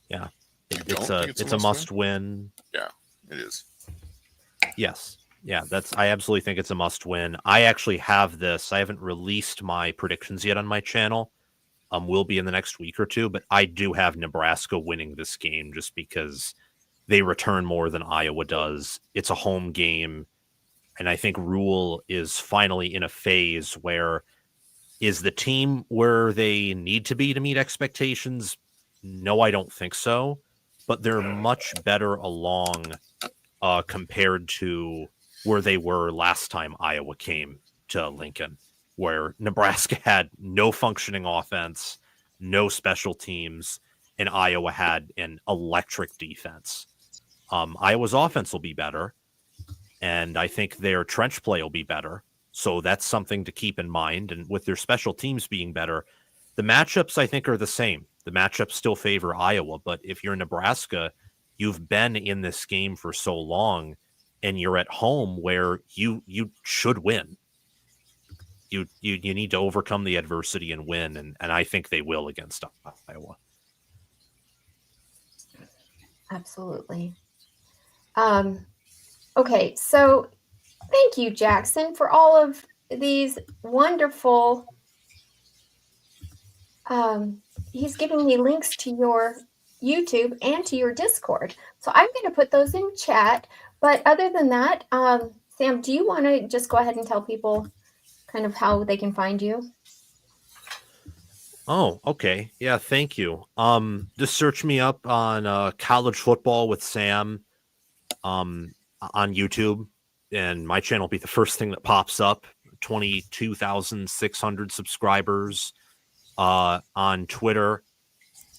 Yeah. It's a must win.
Yeah, it is.
Yes. Yeah, I absolutely think it's a must win. I actually have this. I haven't released my predictions yet on my channel. Will be in the next week or two, but I do have Nebraska winning this game just because they return more than Iowa does. It's a home game, and I think Rhule is finally in a phase where is the team where they need to be to meet expectations? No, I don't think so, but they're much better along compared to where they were last time Iowa came to Lincoln, where Nebraska had no functioning offense, no special teams, and Iowa had an electric defense. Iowa's offense will be better, and I think their trench play will be better. So that's something to keep in mind. And with their special teams being better, the matchups, I think, are the same. The matchups still favor Iowa, but if you're Nebraska, you've been in this game for so long, and you're at home where you should win. You need to overcome the adversity and win, and I think they will against Iowa.
Absolutely. Okay, so thank you, Jackson, for all of these wonderful. He's giving me links to your YouTube and to your Discord, so I'm going to put those in chat. But other than that, Sam, do you want to just go ahead and tell people kind of how they can find you?
Oh, okay. Yeah, thank you. Just search me up on College Football with Sam on YouTube, and my channel will be the first thing that pops up. 22,600 subscribers. On Twitter,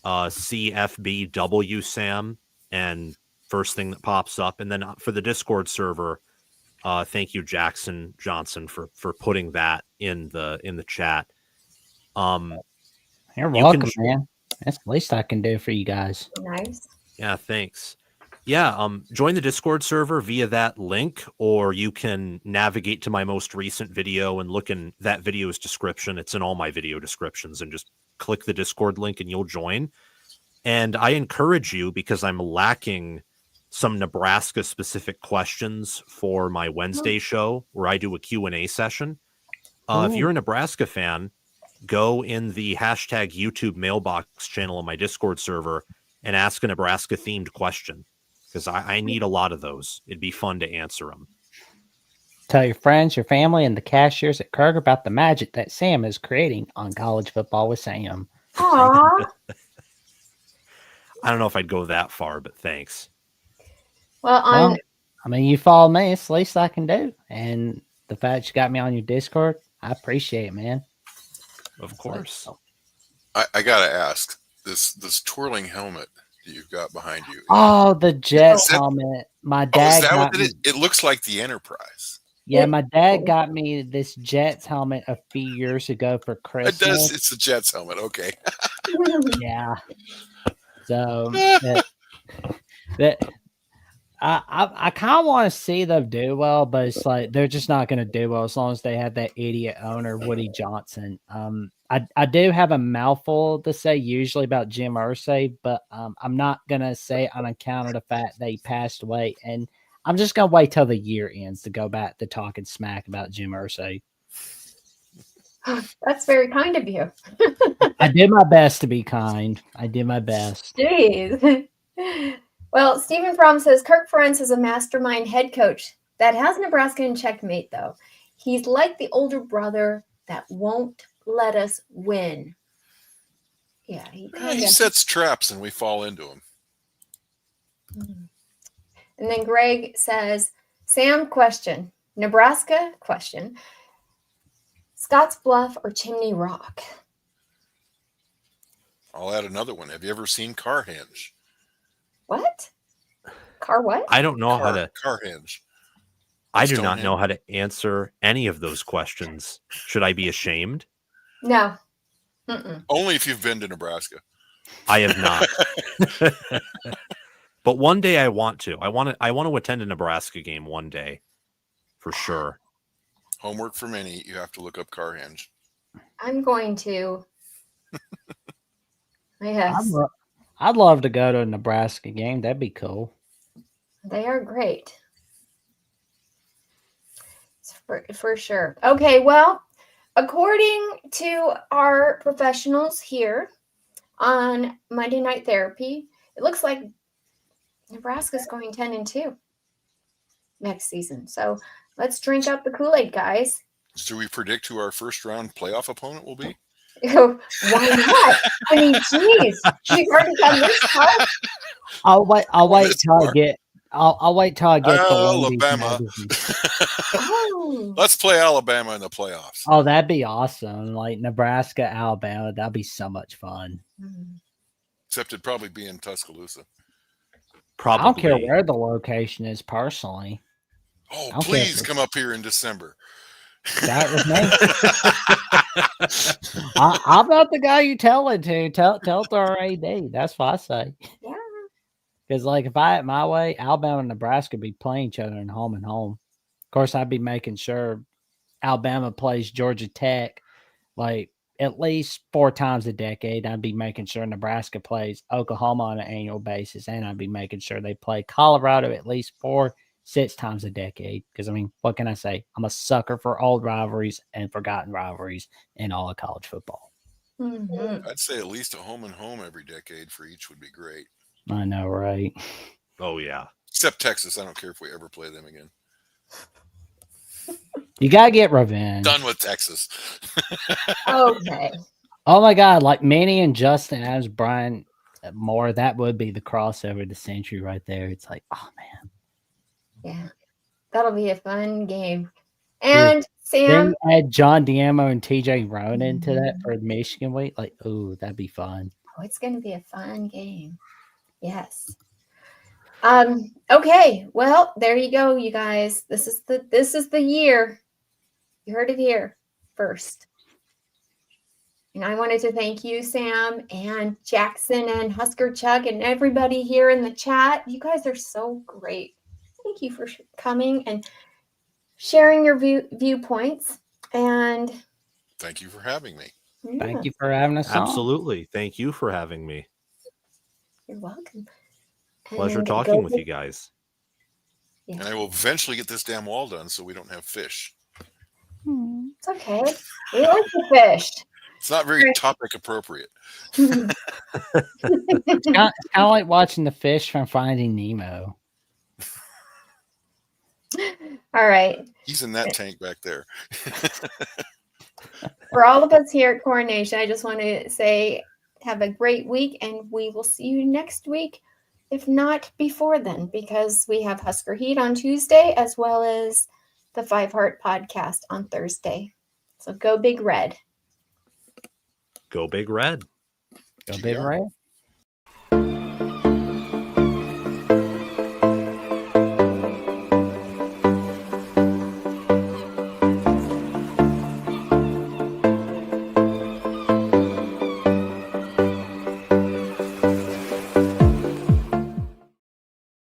CFBW Sam, and first thing that pops up. And then for the Discord server, thank you, Jackson Johnson, for putting that in the chat.
You're welcome, man. That's the least I can do for you guys.
Nice.
Yeah, thanks. Yeah, join the Discord server via that link, or you can navigate to my most recent video and look in that video's description. It's in all my video descriptions, and just click the Discord link and you'll join. And I encourage you, because I'm lacking some Nebraska specific questions for my Wednesday show where I do a Q&A session. If you're a Nebraska fan, go in the hashtag YouTube mailbox channel on my Discord server and ask a Nebraska themed question, because I need a lot of those. It'd be fun to answer them.
Tell your friends, your family, and the cashiers at Kroger about the magic that Sam is creating on College Football with Sam.
Aww.
I don't know if I'd go that far, but thanks.
Well,
I mean, you follow me. It's the least I can do. And the fact you got me on your Discord, I appreciate it, man.
Of course.
I gotta ask, this twirling helmet that you've got behind you.
Oh, the Jets helmet. My dad
is that
got
what it looks like the Enterprise.
Yeah, my dad got me this Jets helmet a few years ago for Christmas.
It does. It's the Jets helmet. Okay.
Yeah. So I kind of want to see them do well, but it's like they're just not going to do well as long as they have that idiot owner, Woody Johnson. I do have a mouthful to say usually about Jim Irsay, but I'm not going to say on account of the fact that he passed away. And I'm just going to wait till the year ends to go back to talking smack about Jim Irsay.
that's very kind of you.
I did my best to be kind. I did my best.
Jeez. Well, Stephen Fromm says Kirk Ferentz is a mastermind head coach that has Nebraska in checkmate, though. He's like the older brother that won't let us win. Yeah, he
sets traps and we fall into them.
And then Greg says, Sam, question. Nebraska, question. Scotts Bluff or Chimney Rock?
I'll add another one. Have you ever seen Carhenge?
What? Car what?
I don't know how to.
Carhenge.
I do not know how to answer any of those questions. Should I be ashamed?
No. Mm-mm.
Only if you've been to Nebraska.
I have not. But one day I want to. I want to attend a Nebraska game one day, for sure.
Homework for Minnie. You have to look up Carhenge.
I'm going to. Yes.
I'd love to go to a Nebraska game. That'd be cool.
They are great. For sure. Okay, well, according to our professionals here on Monday Night Therapy, it looks like Nebraska's going 10-2 next season. So let's drink up the Kool-Aid, guys.
Do we predict who our first round playoff opponent will be?
Why not? I mean, geez, we've already done this part.
I'll wait till I get. I'll wait till I get
Alabama.
Oh.
Let's play Alabama in the playoffs.
Oh, that'd be awesome! Like Nebraska, Alabama. That'd be so much fun.
Except it'd probably be in Tuscaloosa.
Probably.
I don't care where the location is. Personally.
Oh, please come up here in December.
That was me. I'm not the guy you tell it to. Tell it to our AD. That's what I say.
Yeah.
Because, like, if I had my way, Alabama and Nebraska would be playing each other in home and home. Of course, I'd be making sure Alabama plays Georgia Tech, like, at least 4 times a decade. I'd be making sure Nebraska plays Oklahoma on an annual basis, and I'd be making sure they play Colorado at least 6 times a decade. Because, I mean, what can I say? I'm a sucker for old rivalries and forgotten rivalries in all of college football.
Mm-hmm.
I'd say at least a home and home every decade for each would be great.
I know, right?
Oh, yeah.
Except Texas. I don't care if we ever play them again.
You got to get revenge.
Done with Texas.
Okay.
Oh, my God. Like Minnie and Justin Adams, Brian Moore, that would be the crossover of the century right there. It's like, oh, man.
Yeah. That'll be a fun game. And Sam.
Then you add John Diamo and TJ Ronan to that for Michigan week. Like, ooh, that'd be fun.
Oh, it's going to be a fun game. Yes. Okay. Well, there you go, you guys. This is the year. You heard it here first. And I wanted to thank you, Sam, and Jackson, and Husker Chuck, and everybody here in the chat. You guys are so great. Thank you for coming and sharing your viewpoints. And
thank you for having me.
yeah,
Thank you for having us on.
Absolutely. Thank you for having me.
you're welcome.
Pleasure
And
talking
go
with you guys.
Yeah.
And I will eventually get this damn wall done so we don't have fish.
It's okay. We like the fish.
It's not very topic appropriate.
It's kind of like watching the fish from Finding Nemo.
All right.
He's in that tank back there.
For all of us here at Coronation, I just want to say have a great week, and we will see you next week, if not before then, because we have Husker Heat on Tuesday as well as the 5 Heart podcast on Thursday. So go Big Red.
Go Big Red.
Go Big Red.